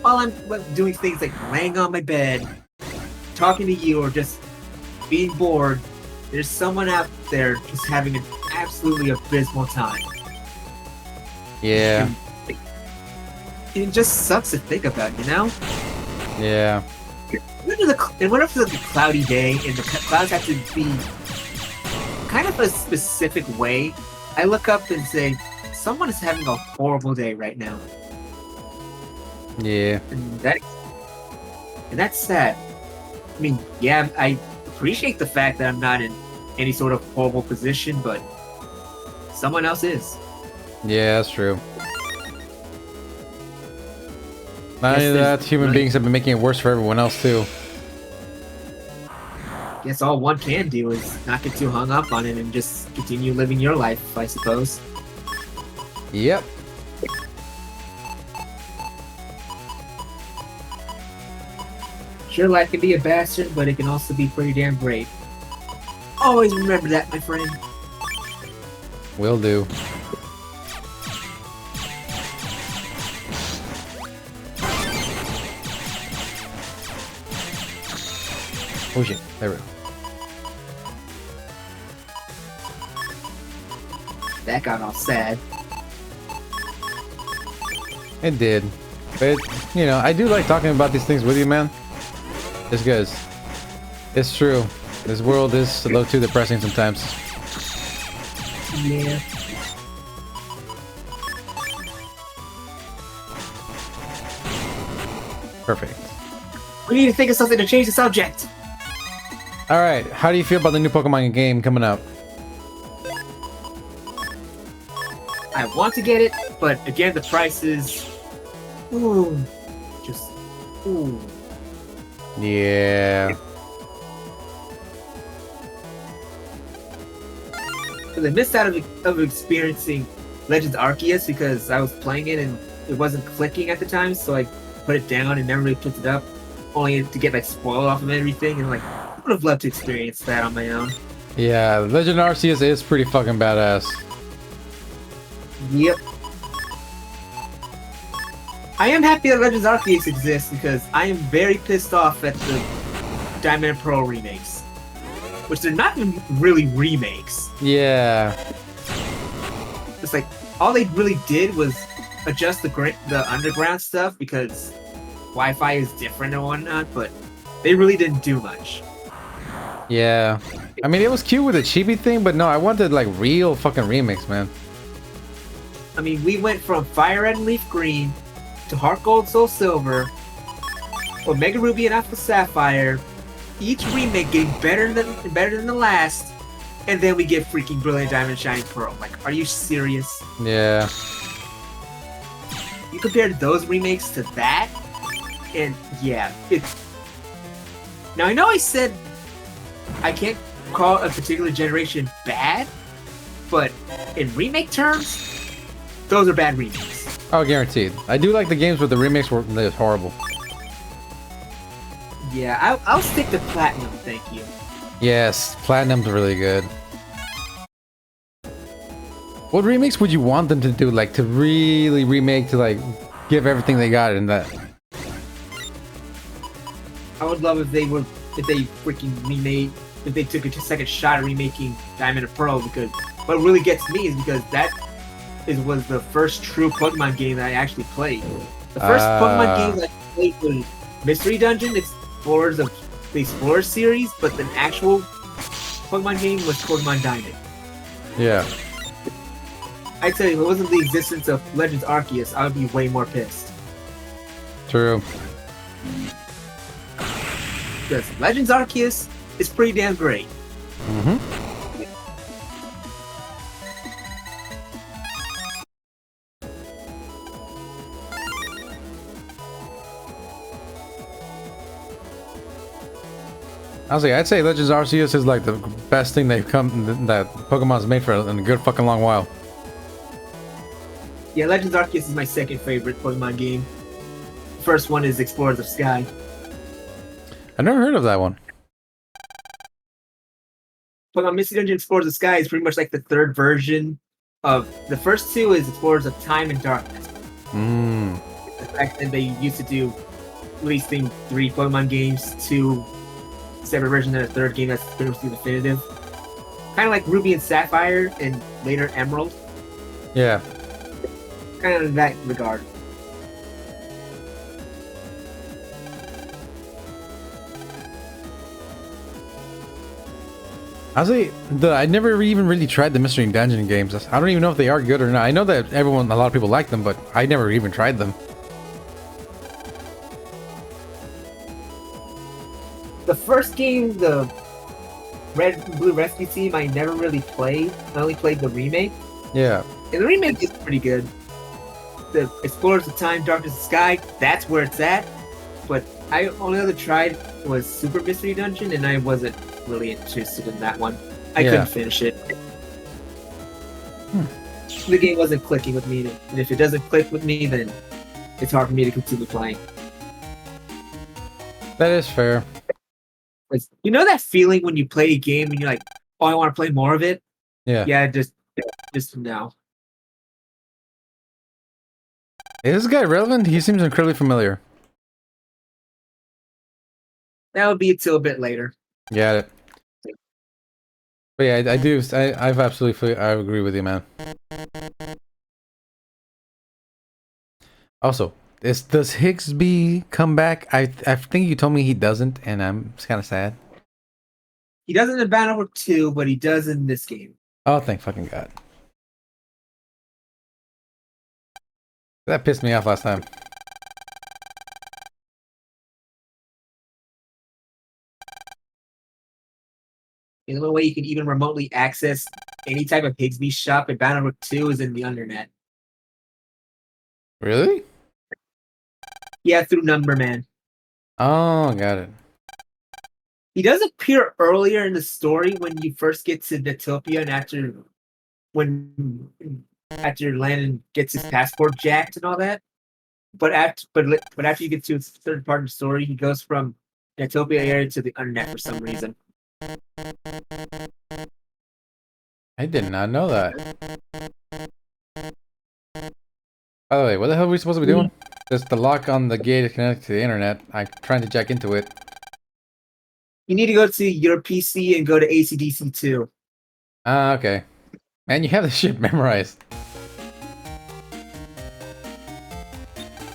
while I'm doing things like laying on my bed, talking to you, or just being bored, there's someone out there just having an absolutely abysmal time. Yeah. And it just sucks to think about, you know? Yeah. And what if it's a cloudy day and the clouds have to be kind of a specific way? I look up and say, someone is having a horrible day right now. Yeah. And that's sad. I mean, yeah, I appreciate the fact that I'm not in any sort of horrible position, but someone else is. Yeah, that's true. Not only that, human beings have been making it worse for everyone else too. Guess all one can do is not get too hung up on it and just continue living your life, I suppose. Yep. Sure, life can be a bastard, but it can also be pretty damn great. Always remember that, my friend. Will do. Oh shit, there we go. That got all sad. It did. But, you know, I do like talking about these things with you, man. It's good. It's true. This world is a little too depressing sometimes. Yeah. Perfect. We need to think of something to change the subject. Alright, how do you feel about the new Pokemon game coming up? I want to get it, but again, the price is... Ooh. Just... Ooh. Yeah. Because I missed out of experiencing Legends Arceus because I was playing it and it wasn't clicking at the time, so I put it down and never really picked it up, only to get like spoiled off of everything, and like I would have loved to experience that on my own. Yeah, Legend Arceus is pretty fucking badass. Yep. I am happy that Legends Arceus exists because I am very pissed off at the Diamond and Pearl remakes. Which they're not even really remakes. Yeah. It's like, all they really did was adjust the underground stuff because Wi-Fi is different and whatnot, but they really didn't do much. Yeah. I mean, it was cute with the chibi thing, but no, I wanted like real fucking remix, man. I mean, we went from Fire Red and Leaf Green to Heart Gold, Soul Silver, Omega Ruby and Alpha Sapphire, each remake getting better than the last, and then we get freaking Brilliant Diamond Shining Pearl. Like, are you serious? Yeah. You compared those remakes to that, and yeah, it's... Now, I know I said I can't call a particular generation bad, but in remake terms, those are bad remakes. Oh, guaranteed. I do like the games, but the remakes were horrible. Yeah, I'll stick to Platinum, thank you. Yes, Platinum's really good. What remakes would you want them to do? Like, to really remake, to like, give everything they got in that? I would love if they freaking remade, if they took a second shot at remaking Diamond and Pearl, because what really gets me is because that was the first true Pokemon game that I actually played. The first Pokemon game that I played was Mystery Dungeon, Explorers of the Explorer series, but the actual Pokemon game was Pokemon Diamond. Yeah. I tell you, if it wasn't the existence of Legends Arceus, I would be way more pissed. True. Because Legends Arceus is pretty damn great. Mm-hmm. Honestly, I'd say Legends Arceus is like the best thing that Pokemon's made for in a good fucking long while. Yeah, Legends Arceus is my second favorite Pokemon game. The first one is Explorers of Sky. I've never heard of that one. Pokemon Mystery Dungeon Explorers of Sky is pretty much like the third version of the first two is Explorers of Time and Darkness. Back then they used to do releasing 3 Pokemon games, 2 separate versions, and a third game that's pretty much the definitive. Kind of like Ruby and Sapphire and later Emerald. Yeah. Kind of in that regard. Honestly, I never even really tried the Mystery Dungeon games. I don't even know if they are good or not. I know that a lot of people like them, but I never even tried them. The first game, the Red and Blue Rescue Team, I never really played. I only played the remake. Yeah. And the remake is pretty good. The Explorers of Time, Darkness of Sky, that's where it's at. But I only other tried was Super Mystery Dungeon, and I wasn't really interested in that one. I couldn't finish it. The game wasn't clicking with me, and if it doesn't click with me, then it's hard for me to continue playing. That is fair. You know that feeling when you play a game and you're like, oh, I want to play more of it? Yeah. Yeah, just now. Is this guy relevant? He seems incredibly familiar. That would be until a bit later. Got it. But yeah, I've absolutely, I agree with you, man. Also, does Higsby come back? I think you told me he doesn't, and I'm kind of sad. He doesn't in Battlefield 2, but he does in this game. Oh, thank fucking God. That pissed me off last time. The only way you can even remotely access any type of Higsby shop in Battlefield 2 is in the internet. Really? Yeah, through Numberman. Oh, got it. He does appear earlier in the story when you first get to Netopia and after Landon gets his passport jacked and all that. But after you get to his third part of the story, he goes from Netopia area to the internet for some reason. I did not know that. By the way, what the hell are we supposed to be doing? There's the lock on the gate is connected to the internet. I'm trying to jack into it. You need to go to your PC and go to ACDC 2. Ah, okay. Man, you have this shit memorized.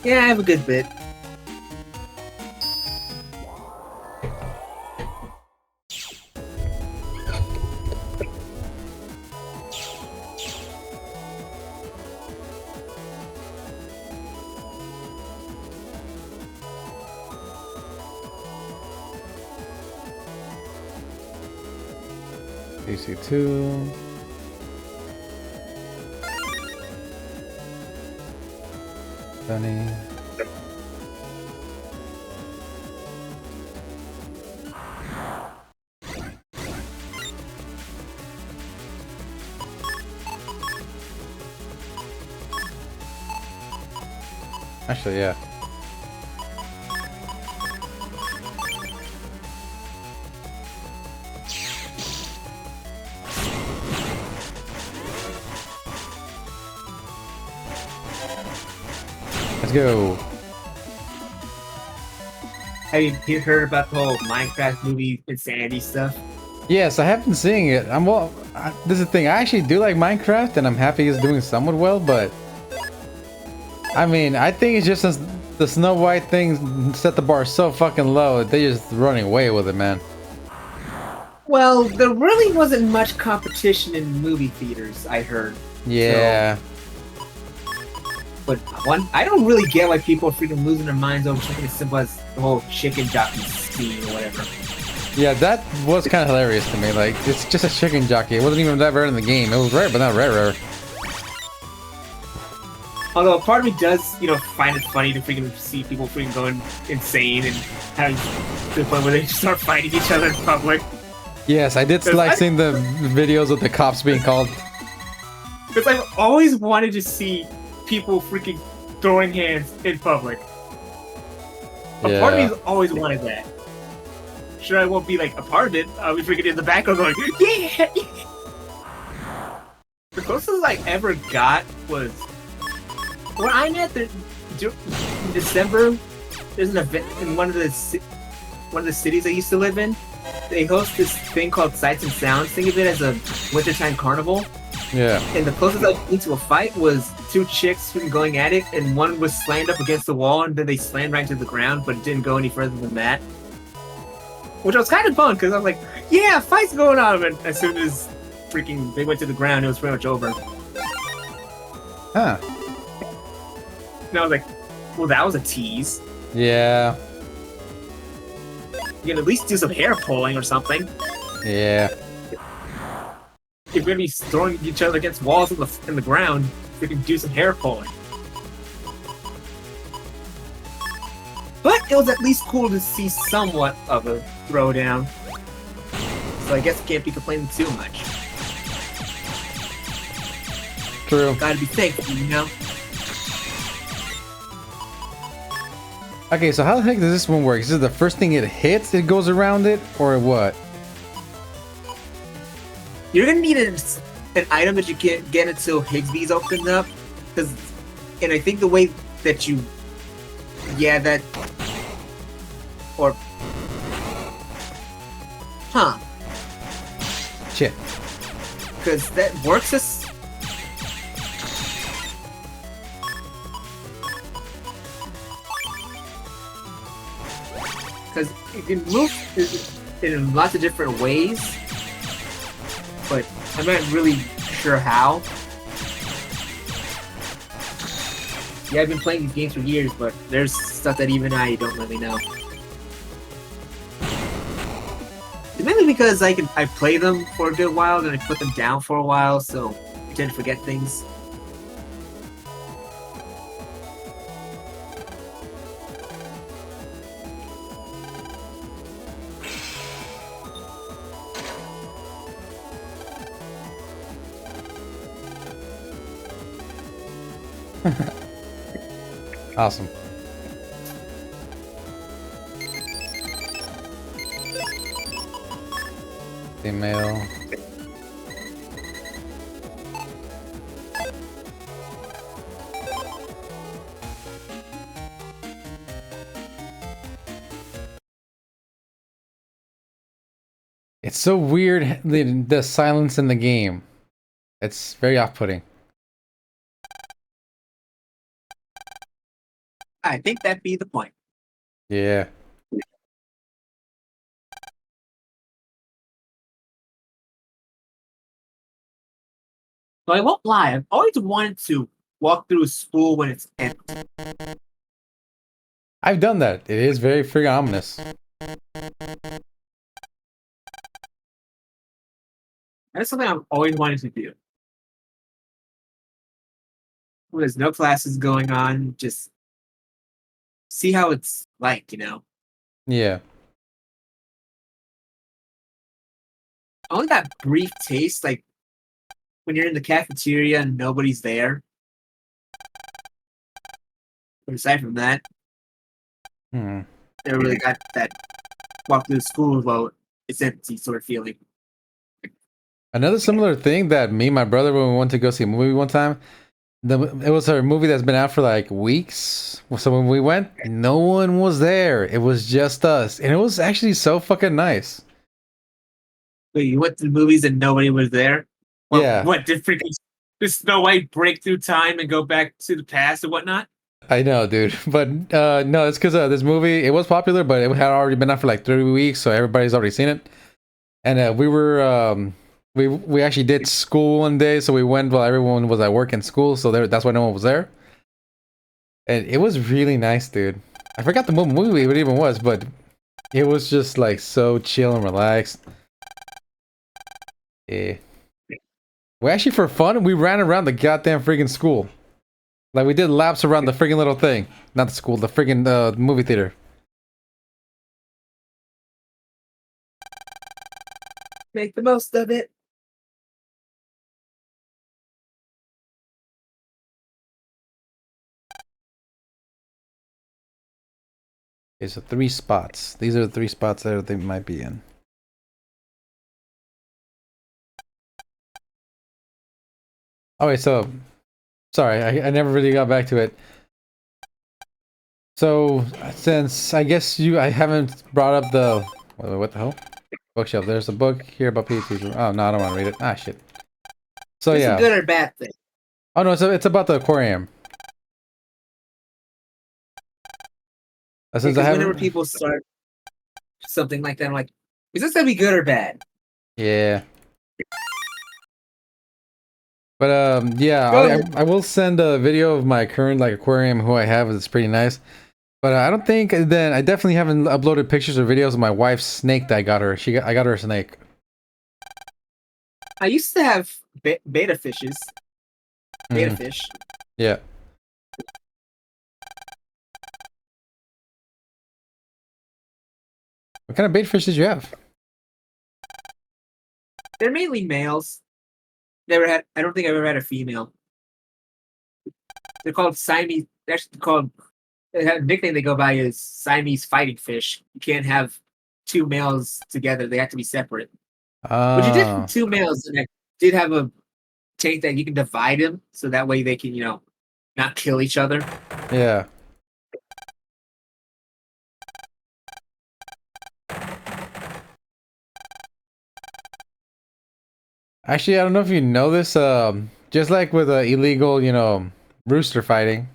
Yeah, I have a good bit. AC2. Sunny. Actually, yeah. Let's go. Have you heard about the whole Minecraft movie Insanity stuff? Yes, I have been seeing it. This is the thing. I actually do like Minecraft, and I'm happy it's doing somewhat well. But I mean, I think it's just The Snow White thing set the bar so fucking low. They just running away with it, man. Well, there really wasn't much competition in movie theaters, I heard. Yeah. But I don't really get why people are freaking losing their minds over something as simple as the whole chicken jockey scene or whatever. Yeah, that was kind of hilarious to me. Like, it's just a chicken jockey. It wasn't even that rare in the game. It was rare, but not rare. Although part of me does, find it funny to freaking see people freaking going insane and having to the point where they just start fighting each other in public. Yes, I did like seeing the videos of the cops being called. Because I've always wanted to see people freaking throwing hands in public. A part of me has always wanted that. Sure, I won't be like a part of it. I'll be freaking in the background going, yeah! The closest I ever got was when I'm at in December. There's an event in one of the cities I used to live in. They host this thing called Sights and Sounds. Think of it as a wintertime carnival. Yeah. And the closest I've been to a fight was two chicks going at it, and one was slammed up against the wall, and then they slammed right to the ground, but it didn't go any further than that. Which was kind of fun, because I was like, yeah, fight's going on, but as soon as freaking they went to the ground, it was pretty much over. Huh. And I was like, well, that was a tease. Yeah. You can at least do some hair pulling or something. Yeah. If you're gonna be throwing each other against walls in the ground, we can do some hair pulling. But it was at least cool to see somewhat of a throwdown. So I guess I can't be complaining too much. True. Gotta be thankful, you know? Okay, so how the heck does this one work? Is it the first thing it hits, it goes around it, or what? You're gonna need an item that you can't get until Higsby's opened up. And I think the way that you... Yeah, that... Or... Huh. Shit. Because that works as... Because you can move in lots of different ways, but I'm not really sure how. Yeah, I've been playing these games for years, but there's stuff that even I don't really know. It's mainly because I play them for a good while, then I put them down for a while, so I tend to forget things. Awesome. Email. It's so weird, the silence in the game. It's very off-putting. I think that'd be the point. Yeah. But I won't lie, I've always wanted to walk through a school when it's empty. I've done that. It is very freaking ominous. That's something I've always wanted to do. When there's no classes going on, just see how it's like, you know? Yeah. I only got brief taste, like when you're in the cafeteria and nobody's there. But aside from that, never really got that walk through the school while it's empty sort of feeling. Another similar thing that me and my brother, when we went to go see a movie one time, it was a movie that's been out for like weeks. So when we went, no one was there. It was just us. And it was actually so fucking nice. Wait, you went to the movies and nobody was there? Well, Yeah. what, did freaking Snow White break through time and go back to the past and whatnot? I know, dude. But no, it's because this movie, it was popular, but it had already been out for like 3 weeks, so everybody's already seen it. And we actually did school one day, so we went while everyone was at work and school, so that's why no one was there. And it was really nice, dude. I forgot the movie it even was, but it was just like so chill and relaxed. Yeah. We actually, for fun, we ran around the goddamn freaking school. Like we did laps around the freaking little thing. Not the school, the freaking movie theater. Make the most of it. Okay, so 3 spots. These are the 3 spots that they might be in. Oh wait, so sorry, I never really got back to it. So since I guess I haven't brought up the what the hell? Bookshelf. There's a book here about PhDs. Oh no, I don't want to read it. Ah shit. So It's a yeah. good or bad thing. Oh no, it's about the aquarium. Since I Because haven't. whenever people start something like that, I'm like, is this gonna be good or bad? Yeah. But yeah, Go ahead. I will send a video of my current like aquarium who I have. It's pretty nice. But I don't think then I definitely haven't uploaded pictures or videos of my wife's snake that I got her. I got her a snake. I used to have beta fishes. Beta Mhm. fish. Yeah. What kind of bait fish did you have? They're mainly males. Never had. I don't think I've ever had a female. They're called Siamese. They're actually called. They have a nickname they go by is Siamese fighting fish. You can't have two males together. They have to be separate. But you did have Oh, two males, and I did have a tank that you can divide them, so that way they can, not kill each other. yeah. Actually, I don't know if you know this. Just like with illegal, rooster fighting.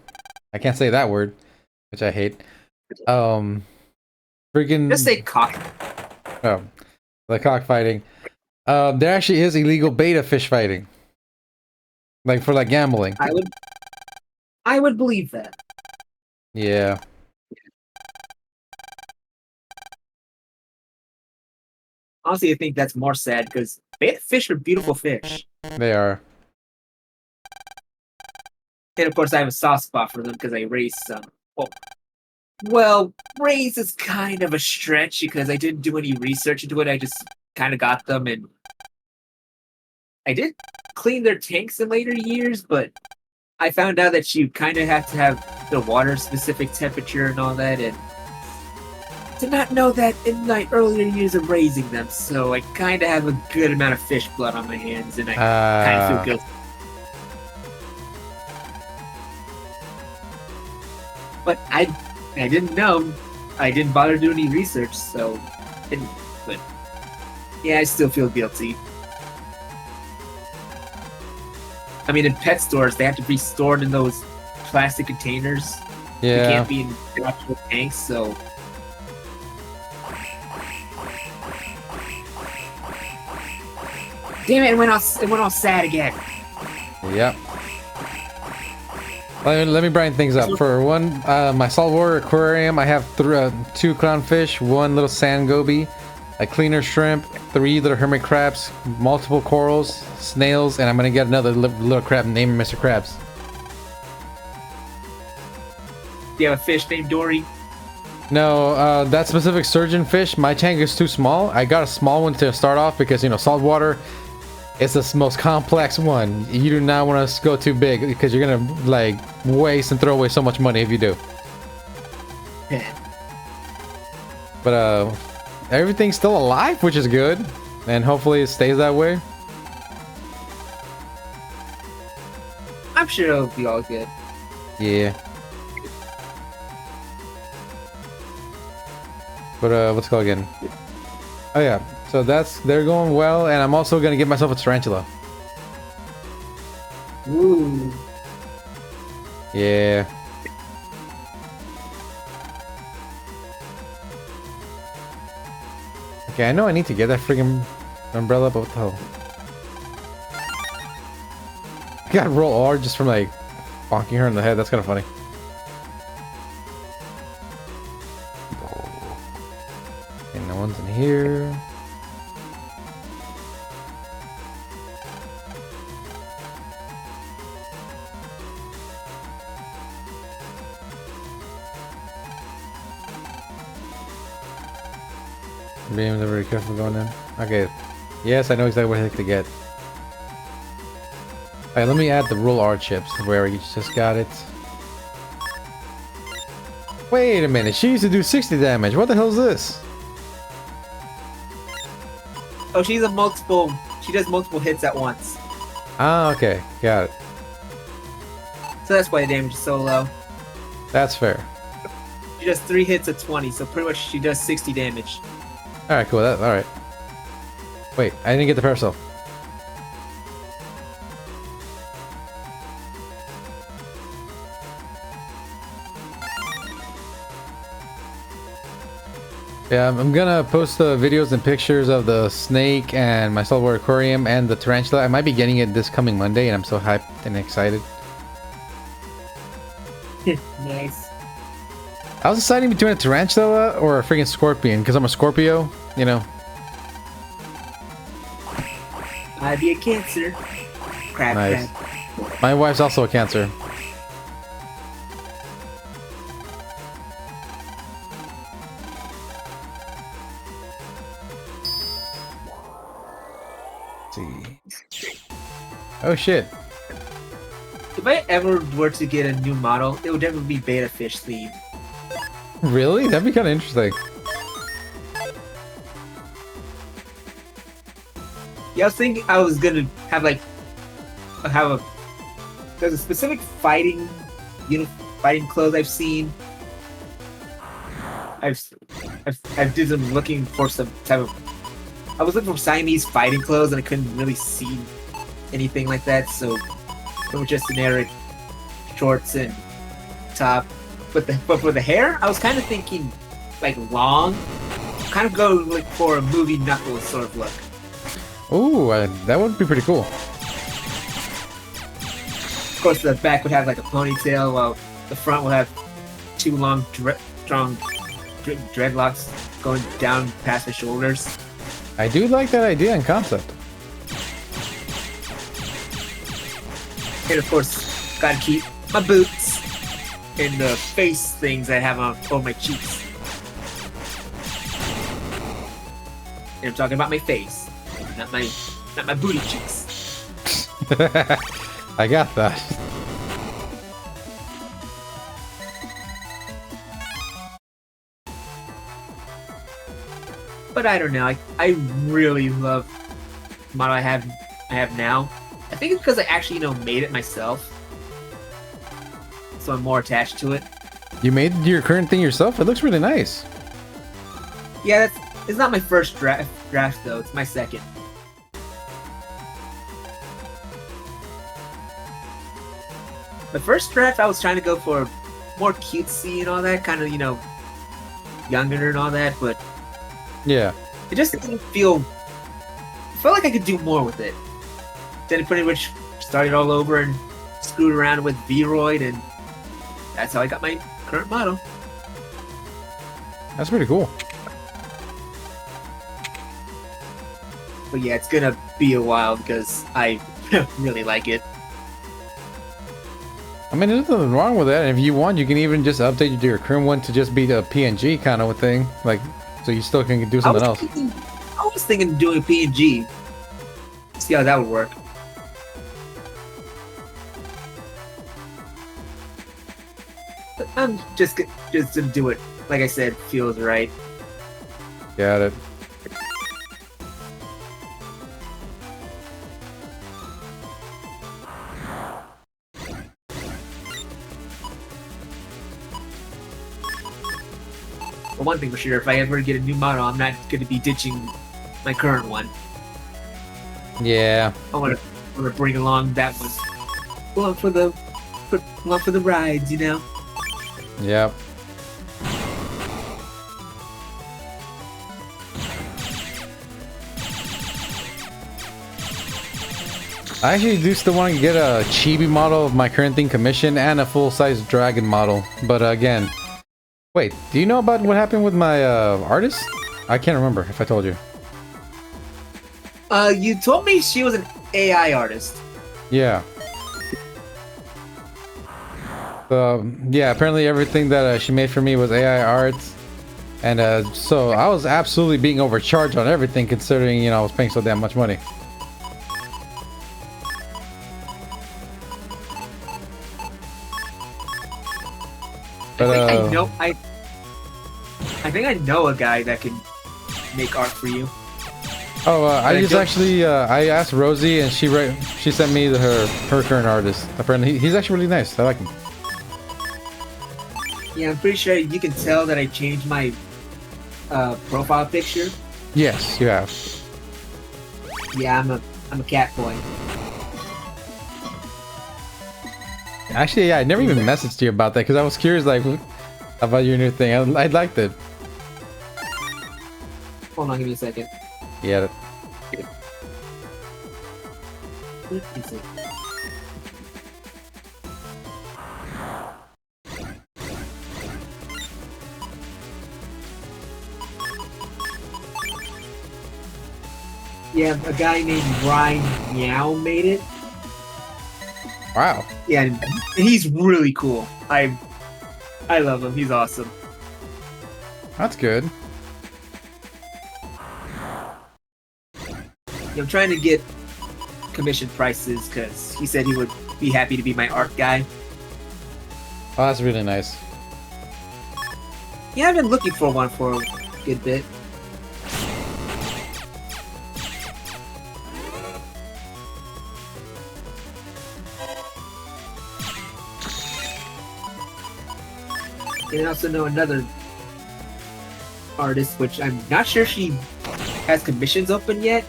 I can't say that word, which I hate. Um, Just freaking say cock. oh, the cockfighting. There actually is illegal beta fish fighting, like for like gambling. I would believe that. Yeah, Honestly, I think that's more sad because beta fish are beautiful fish, they are. and of course, I have a soft spot for them because I raised some. Well, raise is kind of a stretch because I didn't do any research into it. I just kind of got them, and I did clean their tanks in later years, but I found out that you kind of have to have the water specific temperature and all that, and did not know that in my earlier years of raising them. So I kind of have a good amount of fish blood on my hands, and I kind of feel guilty. But I didn't know. I didn't bother doing any research, so but yeah, I still feel guilty. I mean, in pet stores, they have to be stored in those plastic containers. They Yeah. can't be in actual tanks, so. Damn it! It went all sad again. Yep. Let me brighten things up. For one, my saltwater aquarium, I have 2 clownfish, 1 little sand goby, a cleaner shrimp, 3 little hermit crabs, multiple corals, snails, and I'm gonna get another little crab named Mr. Krabs. Do you have a fish named Dory? No, that specific sturgeon fish, my tank is too small. I got a small one to start off because, saltwater is the most complex one. You do not want to go too big because you're gonna like waste and throw away so much money if you do. Yeah. But everything's still alive, which is good, and hopefully it stays that way. I'm sure it'll be all good. Yeah. But what's it called again? Oh yeah. So they're going well, and I'm also gonna get myself a tarantula. Ooh. Yeah. Okay, I know I need to get that friggin' umbrella, but what the hell? I got roll R just from like bonking her in the head. That's kind of funny. Okay, no one's in here. Being very careful going in. Okay. Yes, I know exactly what I have to get. Alright, let me add the roll R chips where you just got it. Wait a minute, she used to do 60 damage. What the hell is this? Oh, she does multiple hits at once. Ah, okay. Got it. So that's why the damage is so low. That's fair. She does 3 hits at 20, so pretty much she does 60 damage. Alright, cool. Alright. Wait, I didn't get the parasol. Yeah, I'm gonna post the videos and pictures of the snake and my saltwater aquarium and the tarantula. I might be getting it this coming Monday, and I'm so hyped and excited. Nice. I was deciding between a tarantula or a freaking scorpion, because I'm a Scorpio, you know. I'd be a Cancer. Crap, Nice. crap. My wife's also a Cancer. Let's see. Oh shit. If I ever were to get a new model, it would definitely be Beta Fish themed. Really? That'd be kind of interesting. Yeah, I was thinking I was gonna have like there's a specific fighting clothes I've seen. I've did some looking for some type of. I was looking for Siamese fighting clothes and I couldn't really see anything like that, so it was just generic shorts and top. But for the hair, I was kind of thinking like long, kind of go like for a movie Knuckles sort of look. Ooh, that would be pretty cool. Of course, the back would have like a ponytail, while the front will have 2 long, strong dreadlocks going down past the shoulders. I do like that idea and concept. And of course, gotta keep my boots and the face things I have on over my cheeks. And I'm talking about my face, not my booty cheeks. I got that. But I don't know. I really love the model I have now. I think it's because I actually made it myself, so I'm more attached to it. You made your current thing yourself? It looks really nice. Yeah, it's not my first draft though. It's my second. The first draft I was trying to go for more cutesy and all that, kind of younger and all that, but Yeah. it just didn't feel. I felt like I could do more with it. Then I pretty much started all over and screwed around with V-Roid, and that's how I got my current model. That's pretty cool. But yeah, it's gonna be a while because I really like it. I mean, there's nothing wrong with that. And if you want, you can even just update your current one to just be the PNG kind of a thing. Like, so you still can do something else. I was thinking of doing PNG. See how that would work. But I'm just to do it. Like I said, feels right. Got it. But one thing for sure, if I ever get a new model, I'm not going to be ditching my current one. Yeah. I want to bring along that one. Along for the rides, Yep. I actually do still want to get a chibi model of my current thing commission and a full-size dragon model. But again, wait, do you know about what happened with my artist? I can't remember if I told you. You told me she was an AI artist. Yeah. Yeah, apparently everything that she made for me was AI art. And so I was absolutely being overcharged on everything considering, you know, I was paying so damn much money. But, I think I know a guy that can make art for you. oh, I just actually I asked Rosie and she sent me her current artist. Apparently he's actually really nice. I like him. Yeah, I'm pretty sure you can tell that I changed my profile picture. Yes, you have. Yeah, I'm a cat boy. Actually, yeah, I never even messaged you about that because I was curious, like, about your new thing. I liked it. Hold on, give me a second. Yeah. Let me see. Yeah, a guy named Ryan Meow made it. Wow. Yeah, and he's really cool. I love him. He's awesome. That's good. I'm trying to get commission prices because he said he would be happy to be my art guy. Oh, that's really nice. Yeah, I've been looking for one for a good bit. And I also know another artist, which I'm not sure she has commissions open yet.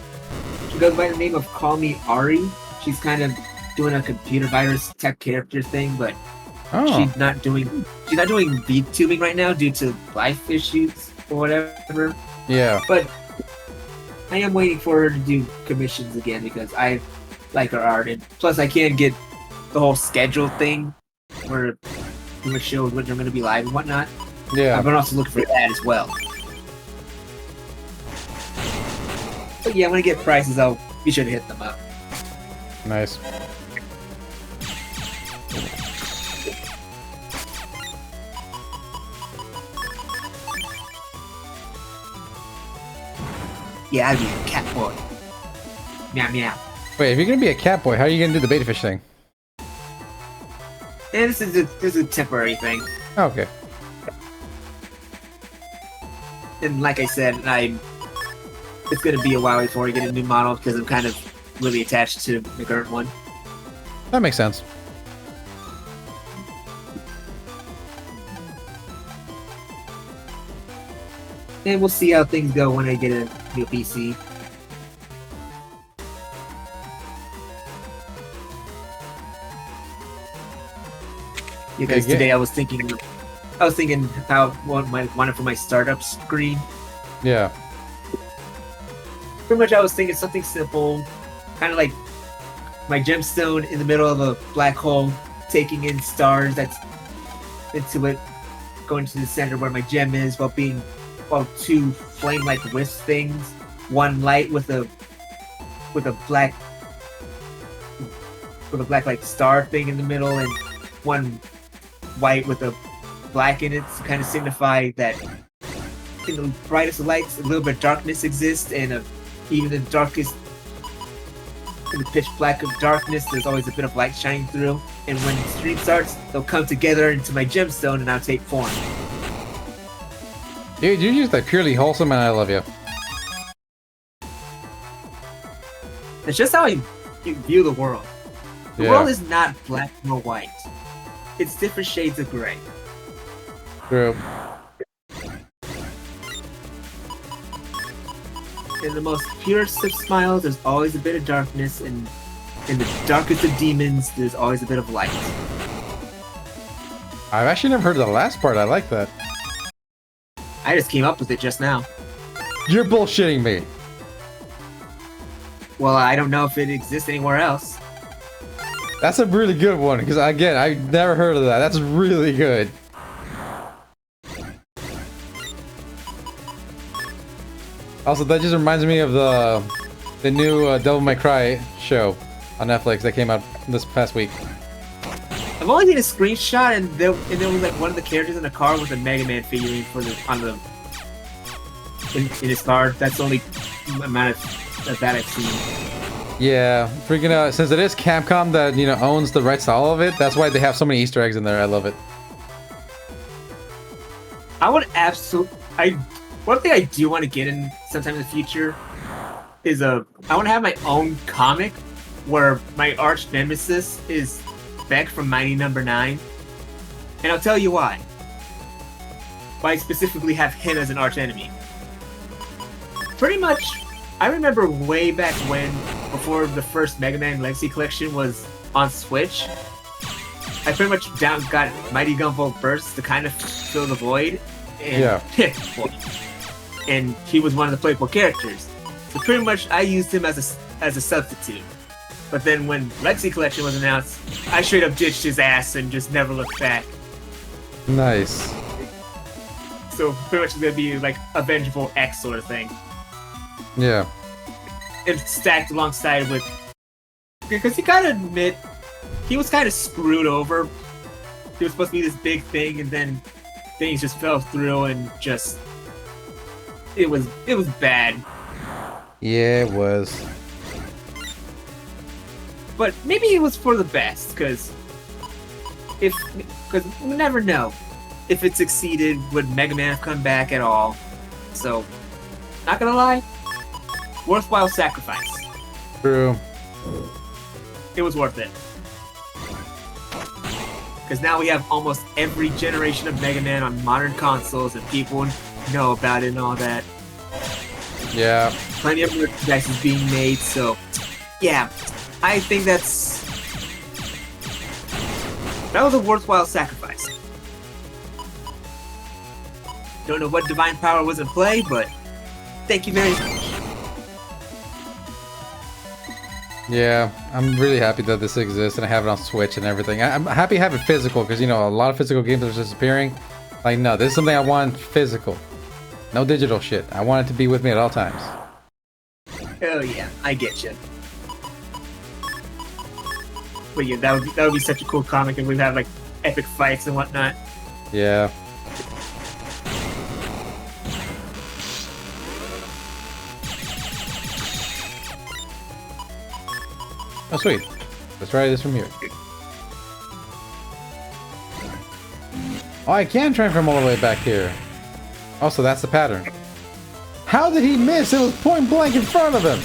She goes by the name of Call Me Ari. She's kind of doing a computer virus tech character thing, but she's not doing VTubing right now due to life issues or whatever. Yeah. But I am waiting for her to do commissions again because I like her art, and plus I can't get the whole schedule thing where it shows when they're going to be live and whatnot. Yeah. I've been also looking for that as well. But yeah, when I get prices, I'll be sure to hit them up. Nice. Yeah, I'd be a cat boy. Meow meow. Wait, if you're gonna be a cat boy, how are you gonna do the beta fish thing? And this is a temporary thing. Oh, okay. And like I said, it's gonna be a while before I get a new model because I'm kind of really attached to the current one. That makes sense. And we'll see how things go when I get a new PC. Because today I was thinking how what I wanted for my startup screen. Yeah. Pretty much I was thinking something simple, kind of like my gemstone in the middle of a black hole, taking in stars that's into it, going to the center where my gem is, while two flame-like wisp things, one light with a black like star thing in the middle, and one white with a black in it to kind of signify that in the brightest of lights, a little bit of darkness exists, and even the darkest, in the pitch black of darkness, there's always a bit of light shining through. And when the stream starts, they'll come together into my gemstone, and I'll take form. Dude, you're just like purely wholesome, and I love you. It's just how I view the world. The world is not black nor white. It's different shades of gray. True. In the most purest of smiles, there's always a bit of darkness, and in the darkest of demons, there's always a bit of light. I've actually never heard of the last part. I like that. I just came up with it just now. You're bullshitting me. Well, I don't know if it exists anywhere else. That's a really good one, because again, I've never heard of that. That's really good. Also, that just reminds me of the new Devil May Cry show on Netflix that came out this past week. I've only seen a screenshot, and there was like one of the characters in the car with a Mega Man figurine in his car. That's the only amount of that I've seen. Yeah, freaking since it is Capcom that owns the rights to all of it, that's why they have so many Easter eggs in there. I love it. I would one thing I do want to get in sometime in the future is I want to have my own comic where my arch nemesis is Beck from Mighty Number 9, and I'll tell you why. Why I specifically have him as an arch enemy. Pretty much, I remember way back when, before the first Mega Man Legacy Collection was on Switch, I pretty much got Mighty Gumball Burst to kind of fill the void, and and he was one of the playable characters. So pretty much, I used him as a substitute. But then when Legacy Collection was announced, I straight up ditched his ass and just never looked back. Nice. So pretty much it's gonna be like a Vengeful X sort of thing. Yeah. It's stacked alongside with, because you gotta admit, he was kind of screwed over. He was supposed to be this big thing, and then things just fell through, and just it was bad. Yeah, it was. But maybe it was for the best, because we never know if it succeeded. Would Mega Man have come back at all? So, not gonna lie, worthwhile sacrifice. True. It was worth it. Because now we have almost every generation of Mega Man on modern consoles, and people know about it and all that. Yeah. Plenty of merchandise is being made, so yeah, I think that was a worthwhile sacrifice. Don't know what divine power was in play, but thank you very much. Yeah, I'm really happy that this exists and I have it on Switch and everything. I'm happy to have it physical because, a lot of physical games are disappearing. Like, no, this is something I want physical. No digital shit. I want it to be with me at all times. Oh yeah, I get you. But yeah, that would be such a cool comic if we'd have like epic fights and whatnot. Yeah. Oh sweet. Let's try this from here. Oh, I can try from all the way back here. Also, that's the pattern. How did he miss? It was point blank in front of him.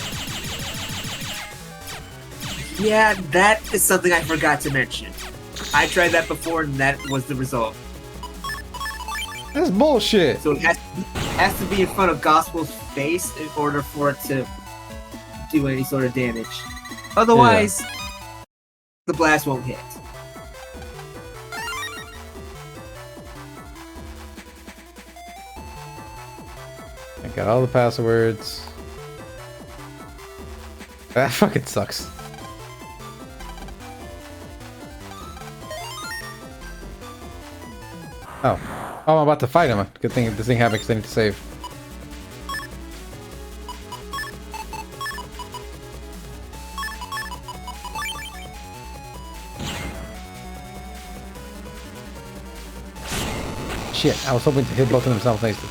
Yeah, that is something I forgot to mention. I tried that before, and that was the result. That's bullshit. So it has to be in front of Gospel's face in order for it to do any sort of damage. Otherwise, the blast won't hit. I got all the passwords. That fucking sucks. Oh. Oh, I'm about to fight him. Good thing this thing happened because I need to save. Shit, I was hoping to hit both of them simultaneously.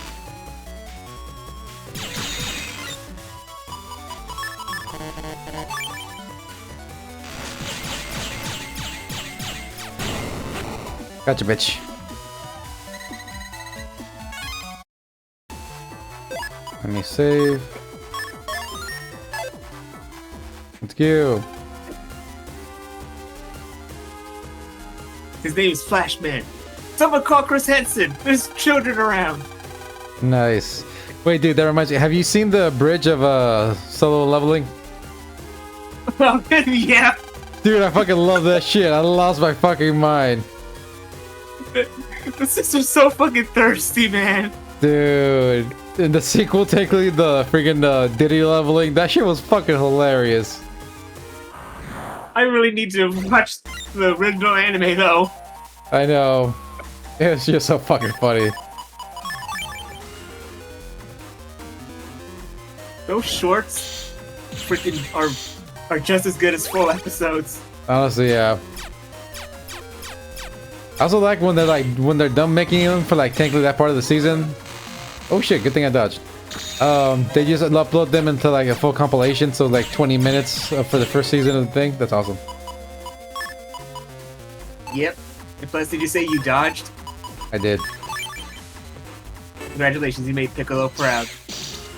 Gotcha, bitch. Let me save. Let's go. His name is Flashman. Someone call Chris Henson. There's children around. Nice. Wait, dude, that reminds me. Have you seen the bridge of solo leveling? Yeah. Dude, I fucking love that shit. I lost my fucking mind. The sister's so fucking thirsty, man. Dude. In the sequel, technically, the freaking Diddy leveling, that shit was fucking hilarious. I really need to watch the original anime though. I know. It's just so fucking funny. Those shorts freaking are just as good as full episodes. Honestly, yeah. I also like when they're done making them for like technically that part of the season. Oh shit, good thing I dodged. They just upload them into like a full compilation, so like 20 minutes for the first season of the thing. That's awesome. Yep. And plus, did you say you dodged? I did. Congratulations, you made Piccolo proud.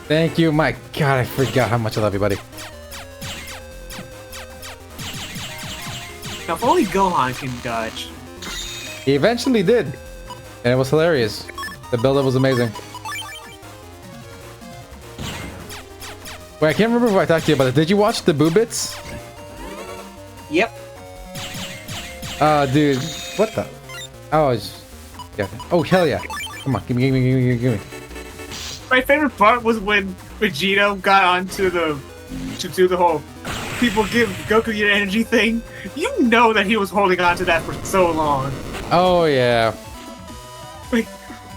Thank you. My god, I forgot how much I love you, buddy. Now, if only Gohan can dodge. He eventually did. And it was hilarious. The build-up was amazing. Wait, I can't remember if I talked to you about it. Did you watch the Boo Bits? Yep. Dude. What the? Oh, yeah. Oh, hell yeah. Come on, give me. My favorite part was when Vegito got onto to do the whole people give Goku your energy thing. You know that he was holding on to that for so long. Oh, yeah. Like,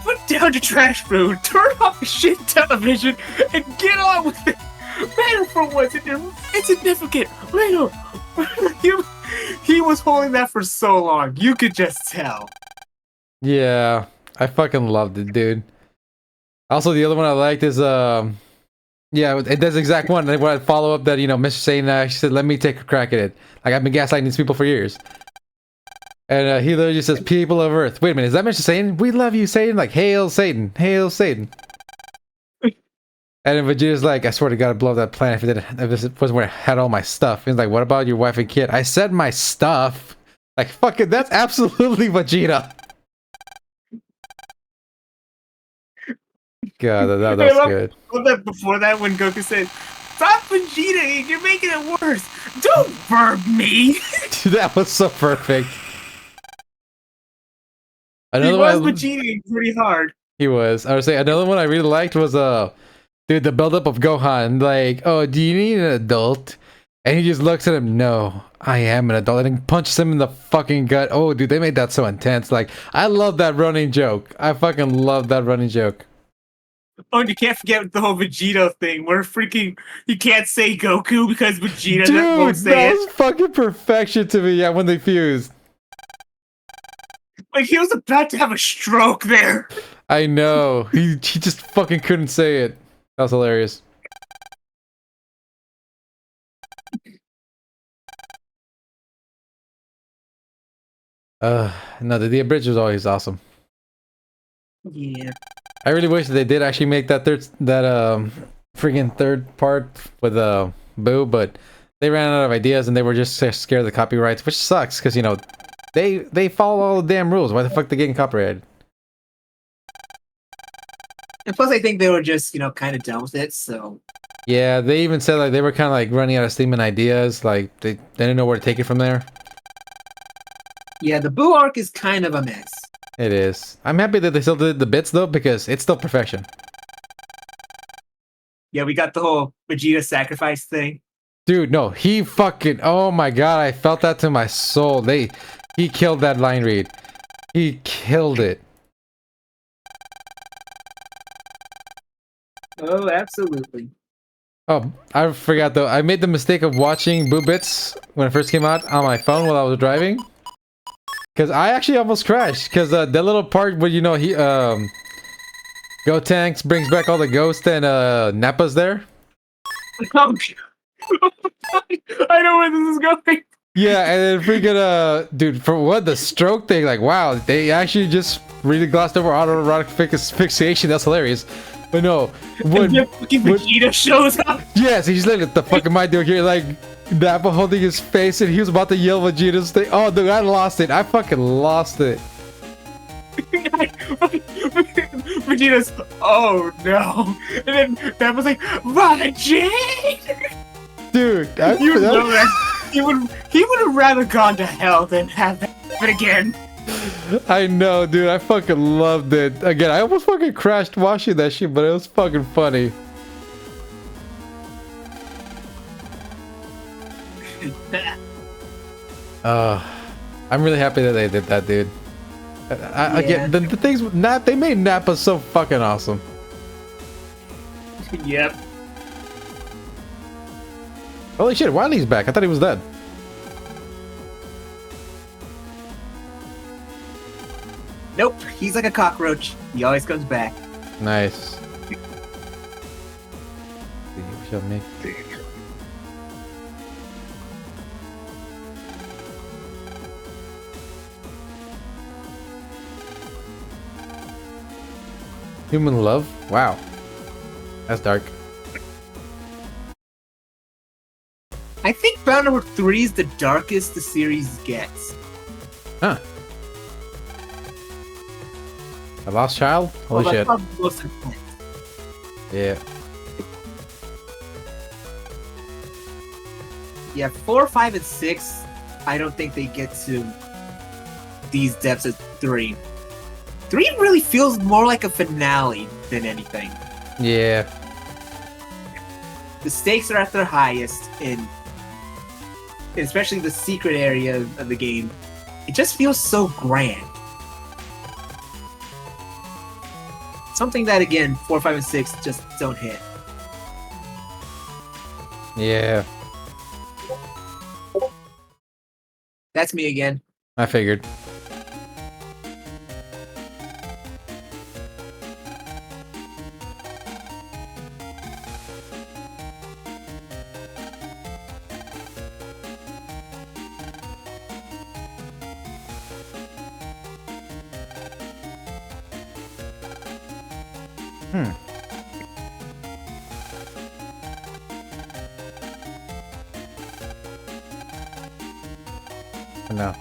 put down your trash food, turn off the shit television, and get on with it. Matter for once, it's significant. Later, he was holding that for so long. You could just tell. Yeah. I fucking loved it, dude. Also, the other one I liked is, yeah, it does the exact one. When I follow up that, you know, Mr. Satan actually said, let me take a crack at it. Like, I've been gaslighting these people for years. And he literally just says, people of Earth. Wait a minute, is that Mr. Satan? We love you, Satan. Like, hail Satan. Hail Satan. And then Vegeta's like, I swear to God, I'd blow up that planet if this wasn't where I had all my stuff. He's like, what about your wife and kid? I said my stuff. Like, fuck it, that's absolutely Vegeta. God, that was good. Love that before that when Goku said, stop Vegeta, you're making it worse. Don't burn me. That was so perfect. He was Vegeta pretty hard. He was. I would say another one I really liked was dude, the buildup of Gohan. Like, oh, do you need an adult? And he just looks at him. No, I am an adult, and he punches him in the fucking gut. Oh, dude, they made that so intense. Like, I love that running joke. I fucking love that running joke. Oh, and you can't forget the whole Vegito thing, where freaking you can't say Goku because Vegeta won't say that it. was fucking perfection to me. Yeah, when they fused. Like, he was about to have a stroke there. I know. He just fucking couldn't say it. That was hilarious. No, the abridged was always awesome. Yeah. I really wish that they did actually make that freaking third part with Boo, but they ran out of ideas and they were just scared of the copyrights, which sucks because, you know, they follow all the damn rules. Why the fuck they getting copyrighted? And plus, I think they were just, you know, kind of done with it, so... Yeah, they even said, like, they were kind of, like, running out of steam and ideas. Like, they didn't know where to take it from there. Yeah, the Boo arc is kind of a mess. It is. I'm happy that they still did the bits, though, because it's still perfection. Yeah, we got the whole Vegeta sacrifice thing. Dude, no, he fucking... Oh, my God, I felt that to my soul. He killed that line read. He killed it. Oh, absolutely. Oh, I forgot though. I made the mistake of watching Boo Bits when it first came out on my phone while I was driving. Cause I actually almost crashed. Cause that little part where, you know, he Go Tanks brings back all the ghosts and Nappa's there. Oh, I know where this is going. Yeah, and then freaking dude, for what the stroke thing, like wow, they actually just really glossed over autoerotic asphyxiation. That's hilarious. But no, when fucking Vegeta shows up. Yes, he's like, what the fuck am I doing here? Like, Nappa holding his face and he was about to yell Vegeta's thing. Oh, dude, I lost it. I fucking lost it. Vegeta's, oh no. And then Nappa's like, Vegeta! Dude, you know that. He would have rather gone to hell than have that happen again. I know, dude. I fucking loved it. Again, I almost fucking crashed watching that shit, but it was fucking funny. I'm really happy that they did that, dude. Again, the things with Nap, they made Nappa so fucking awesome. Yep. Holy shit, Wiley's back. I thought he was dead. Nope, he's like a cockroach. He always comes back. Nice. Shall make. Human love? Wow. That's dark. I think Bound number 3 is the darkest the series gets. Huh. A lost child? Holy shit. Yeah. Yeah, 4, 5, and 6, I don't think they get to these depths as 3. 3 really feels more like a finale than anything. Yeah. The stakes are at their highest, and especially the secret area of the game. It just feels so grand. Something that, again, 4, 5, and 6 just don't hit. Yeah. That's me again. I figured. No.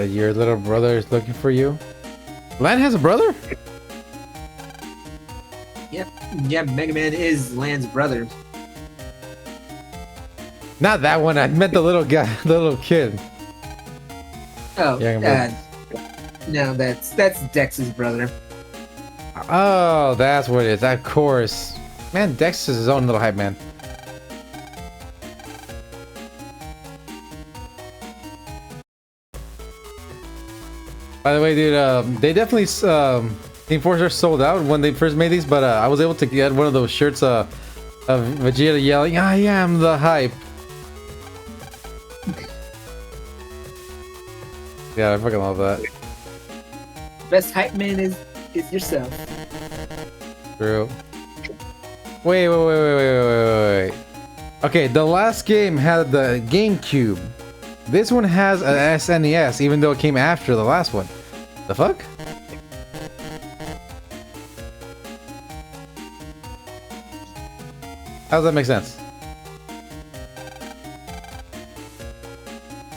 Your little brother is looking for you. Lan has a brother? Yep. Yeah, Mega Man is Lan's brother. Not that one. I meant the little guy, the little kid. Oh, Yeah, no, that's Dex's brother. Oh, that's what it is. Of course. Man, Dex is his own little hype man. By the way, dude, they definitely Team Fortress sold out when they first made these, but I was able to get one of those shirts of Vegeta yelling, "I am the hype." Yeah, I fucking love that. Best hype man is yourself. True. Wait. Okay, the last game had the GameCube. This one has an SNES, even though it came after the last one. The fuck? How does that make sense?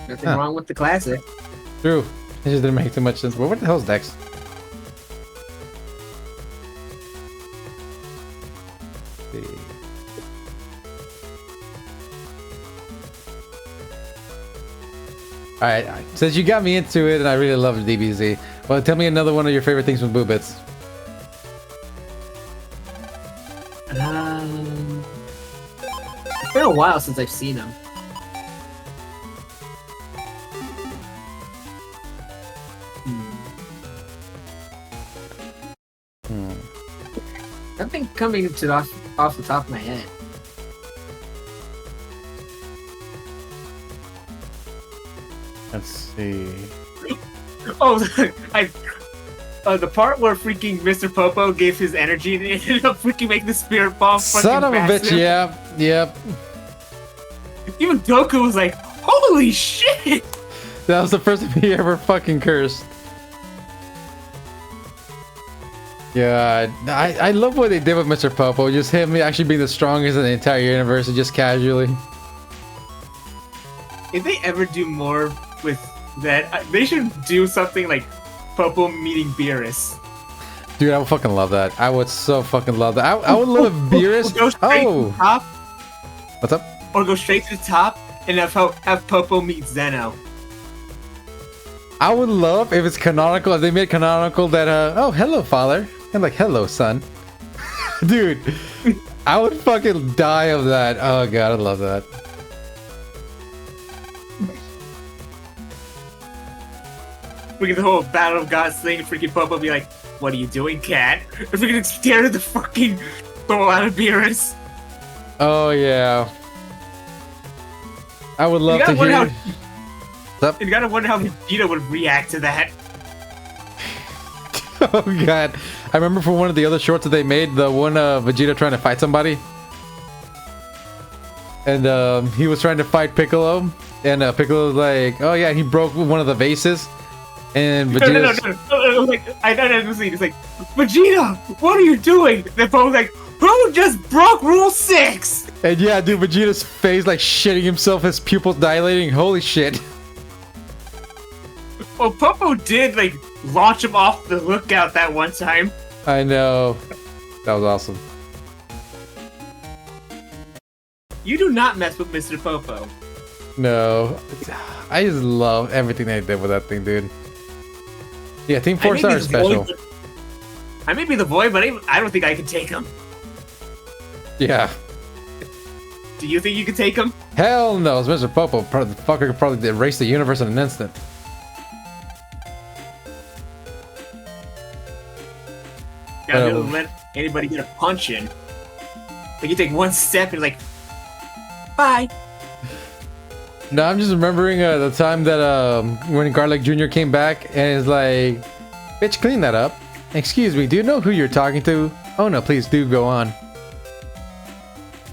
Nothing wrong with the classic. True. It just didn't make too much sense. Well, what the hell's Dex? Let's see. Alright, since you got me into it and I really love DBZ, well, tell me another one of your favorite things from Boo Bits. It's been a while since I've seen him. Nothing coming to off the top of my head. Let's see. Oh, the part where freaking Mr. Popo gave his energy and it ended up freaking making the spirit bomb fucking Son of a massive. bitch, yeah. Yep. Even Goku was like, holy shit! That was the first time he ever fucking cursed. Yeah, I love what they did with Mr. Popo. Just him actually being the strongest in the entire universe and just casually. If they ever do more with that, they should do something like Popo meeting Beerus. Dude, I would fucking love that. I would so fucking love that. I would love if Beerus. Go straight to the top, What's up? or go straight to the top and have Popo meet Zeno. I would love if it's canonical, if they made canonical that, oh, hello, father. And like, hello, son. Dude, I would fucking die of that. Oh, God, I love that. Freaking the whole Battle of Gods thing, freaking Popo be like, "What are you doing, cat?" And freaking stare at the fucking soul out of Beerus. Oh yeah. I would love to You hear. gotta wonder how Vegeta would react to that. Oh god. I remember from one of the other shorts that they made, the one Vegeta trying to fight somebody. And he was trying to fight Piccolo. And Piccolo was like, oh yeah, he broke one of the vases. And Vegeta. No. Like, I don't know. It's like, Vegeta, what are you doing? Then Popo's like, who just broke Rule 6? And yeah, dude, Vegeta's face like shitting himself, his pupils dilating. Holy shit. Well, Popo did like launch him off the lookout that one time. I know. That was awesome. You do not mess with Mr. Popo. No. I just love everything they did with that thing, dude. Yeah, Team 4 Star is special. I may be the boy, but I don't think I can take him. Yeah. Do you think you can take him? Hell no, it's Mr. Popo. The fucker could probably erase the universe in an instant. Yeah, don't let anybody get a punch in. Like you take one step and like, bye. No, I'm just remembering the time that when Garlic Jr. came back and is like, bitch, clean that up. Excuse me, do you know who you're talking to? Oh no, please do go on.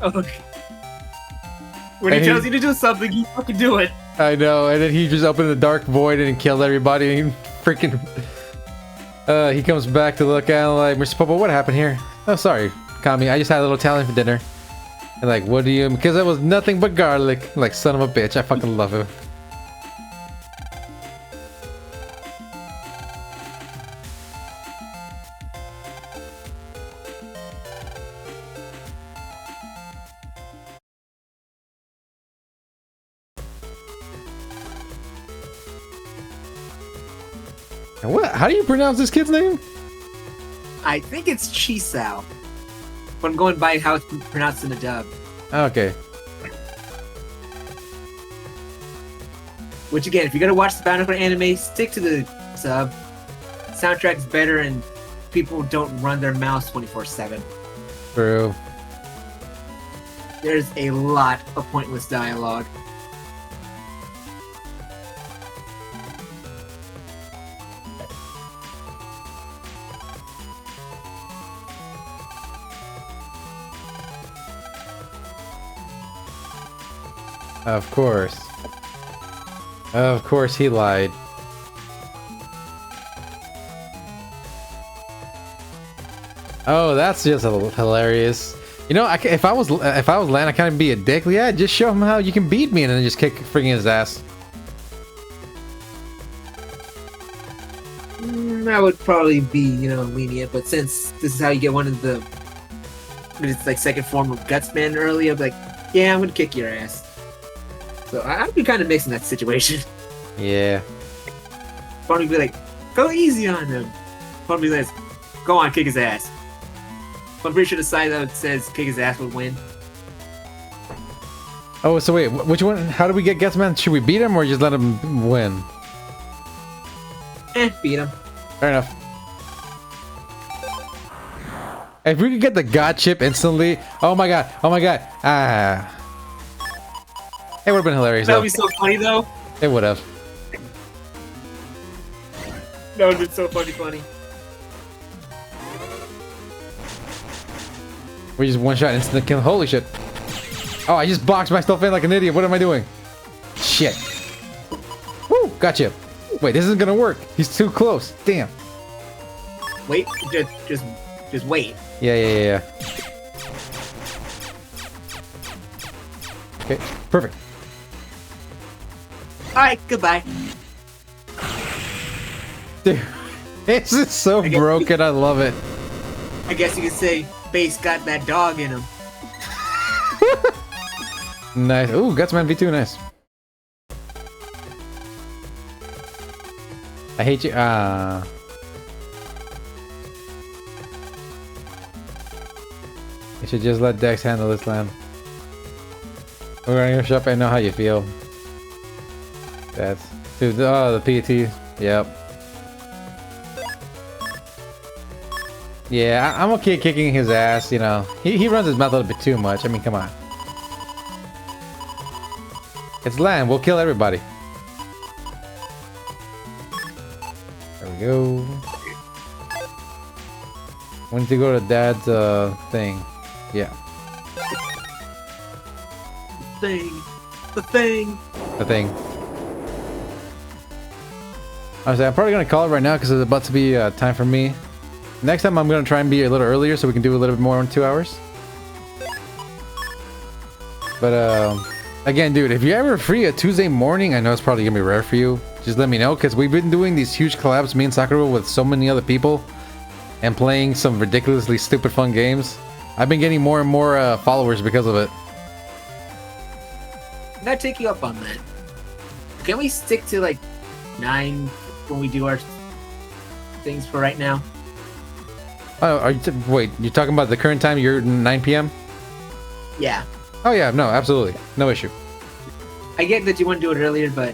Okay. When he tells you to do something, you fucking do it. I know, and then he just opened the dark void and killed everybody and freaking... he comes back to look at him like, Mr. Popo, what happened here? Oh, sorry, Kami, I just had a little Italian for dinner. And like, what do you... Because it was nothing but garlic. Like, son of a bitch, I fucking love him. And what? How do you pronounce this kid's name? I think it's Chisao. But I'm going by how it's pronounced in the dub. Okay. Which again, if you're gonna watch the Bound for anime, stick to the sub. Soundtrack is better and people don't run their mouths 24/7. True. There's a lot of pointless dialogue. Of course. Of course he lied. Oh, that's just hilarious. You know, if I was Lan, I kind of be a dick. Yeah, just show him how you can beat me, and then just kick freaking his ass. I would probably be, lenient, but since this is how you get one of the, it's like second form of Gutsman early, I'd be like, yeah, I'm gonna kick your ass. So I'd be kind of mixed in that situation. Yeah. Probably be like, go easy on him. Probably like, go on, kick his ass. But I'm pretty sure the side that says kick his ass would win. Oh, so wait, which one? How do we get Gutsman? Should we beat him or just let him win? Beat him. Fair enough. If we could get the God chip instantly, oh my god, ah. It would have been hilarious. That would be so funny though. It would have. That would have been so funny. We just one shot instant kill. Holy shit. Oh, I just boxed myself in like an idiot. What am I doing? Shit. Woo, gotcha. Wait, this isn't gonna work. He's too close. Damn. Wait, just wait. Yeah. Okay, perfect. Alright, goodbye. Dude, this is so broken. I love it. I guess you could say Base got that dog in him. Nice. Ooh, Gutsman V2, nice. I hate you. I should just let Dex handle this land. We're running your shop. I know how you feel. That's dude. Oh, the PT. Yep. Yeah, I'm okay kicking his ass, you know. He runs his mouth a little bit too much. I mean, come on. It's land. We'll kill everybody. There we go. We need to go to Dad's thing. Yeah. The thing. The thing. Honestly, I'm probably gonna call it right now because it's about to be time for me. Next time I'm gonna try and be a little earlier so we can do a little bit more in 2 hours. But again, dude, if you're ever free a Tuesday morning, I know it's probably gonna be rare for you. Just let me know because we've been doing these huge collabs, me and Sakura, with so many other people, and playing some ridiculously stupid fun games. I've been getting more and more followers because of it. Can I take you up on that? Can we stick to like 9 when we do our things for right now? Oh, wait, you're talking about the current time? You're 9 p.m.? Yeah. Oh yeah, no, absolutely. No issue. I get that you want to do it earlier, but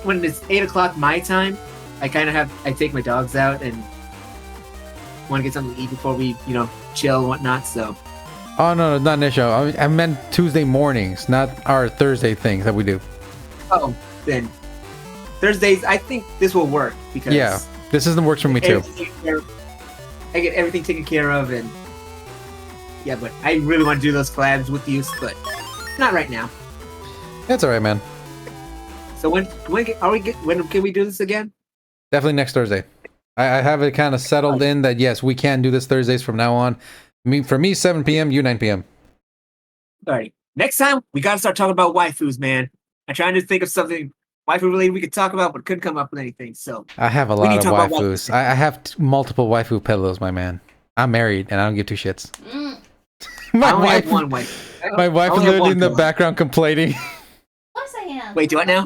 when it's 8 o'clock my time, I take my dogs out and want to get something to eat before we, chill and whatnot, so. Oh, no, not an issue. I meant Tuesday mornings, not our Thursday things that we do. Oh, then Thursdays, I think this will work because... Yeah, this system works for me too. I get everything taken care of, and yeah, but I really want to do those collabs with you, but not right now. That's all right, man. So when can we do this again? Definitely next Thursday. I have it kind of settled in that yes, we can do this Thursdays from now on. For me, 7 p.m. You 9 p.m. All right. Next time we gotta start talking about waifus, man. I'm trying to think of something waifu related we could talk about, but couldn't come up with anything. So I have a lot of waifus. I have multiple waifu pillows, my man. I'm married and I don't give two shits. I only have one wife. My wife is literally in the background complaining. Wait, do what now?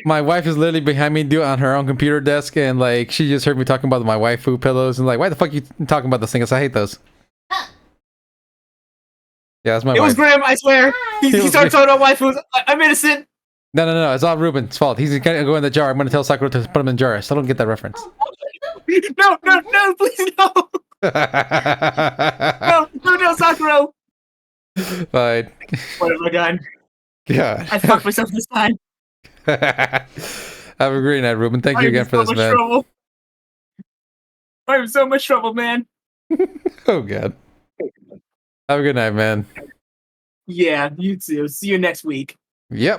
My wife is literally behind me on her own computer desk, and like she just heard me talking about my waifu pillows, and like, why the fuck are you talking about those things? I hate those. Yeah, that's my wife. It was Graham, I swear. He started talking about waifus. I'm innocent. No. It's all Reuben's fault. He's gonna go in the jar. I'm gonna tell Sakura to put him in the jar. I still don't get that reference. No, please no. No, Sakura. Fine. Whatever, God. God. I fucked myself this time. Have a great night, Reuben. Thank you again for this, man. Trouble. I'm in so much trouble, man. Oh, God. Have a good night, man. Yeah, you too. See you next week. Yep.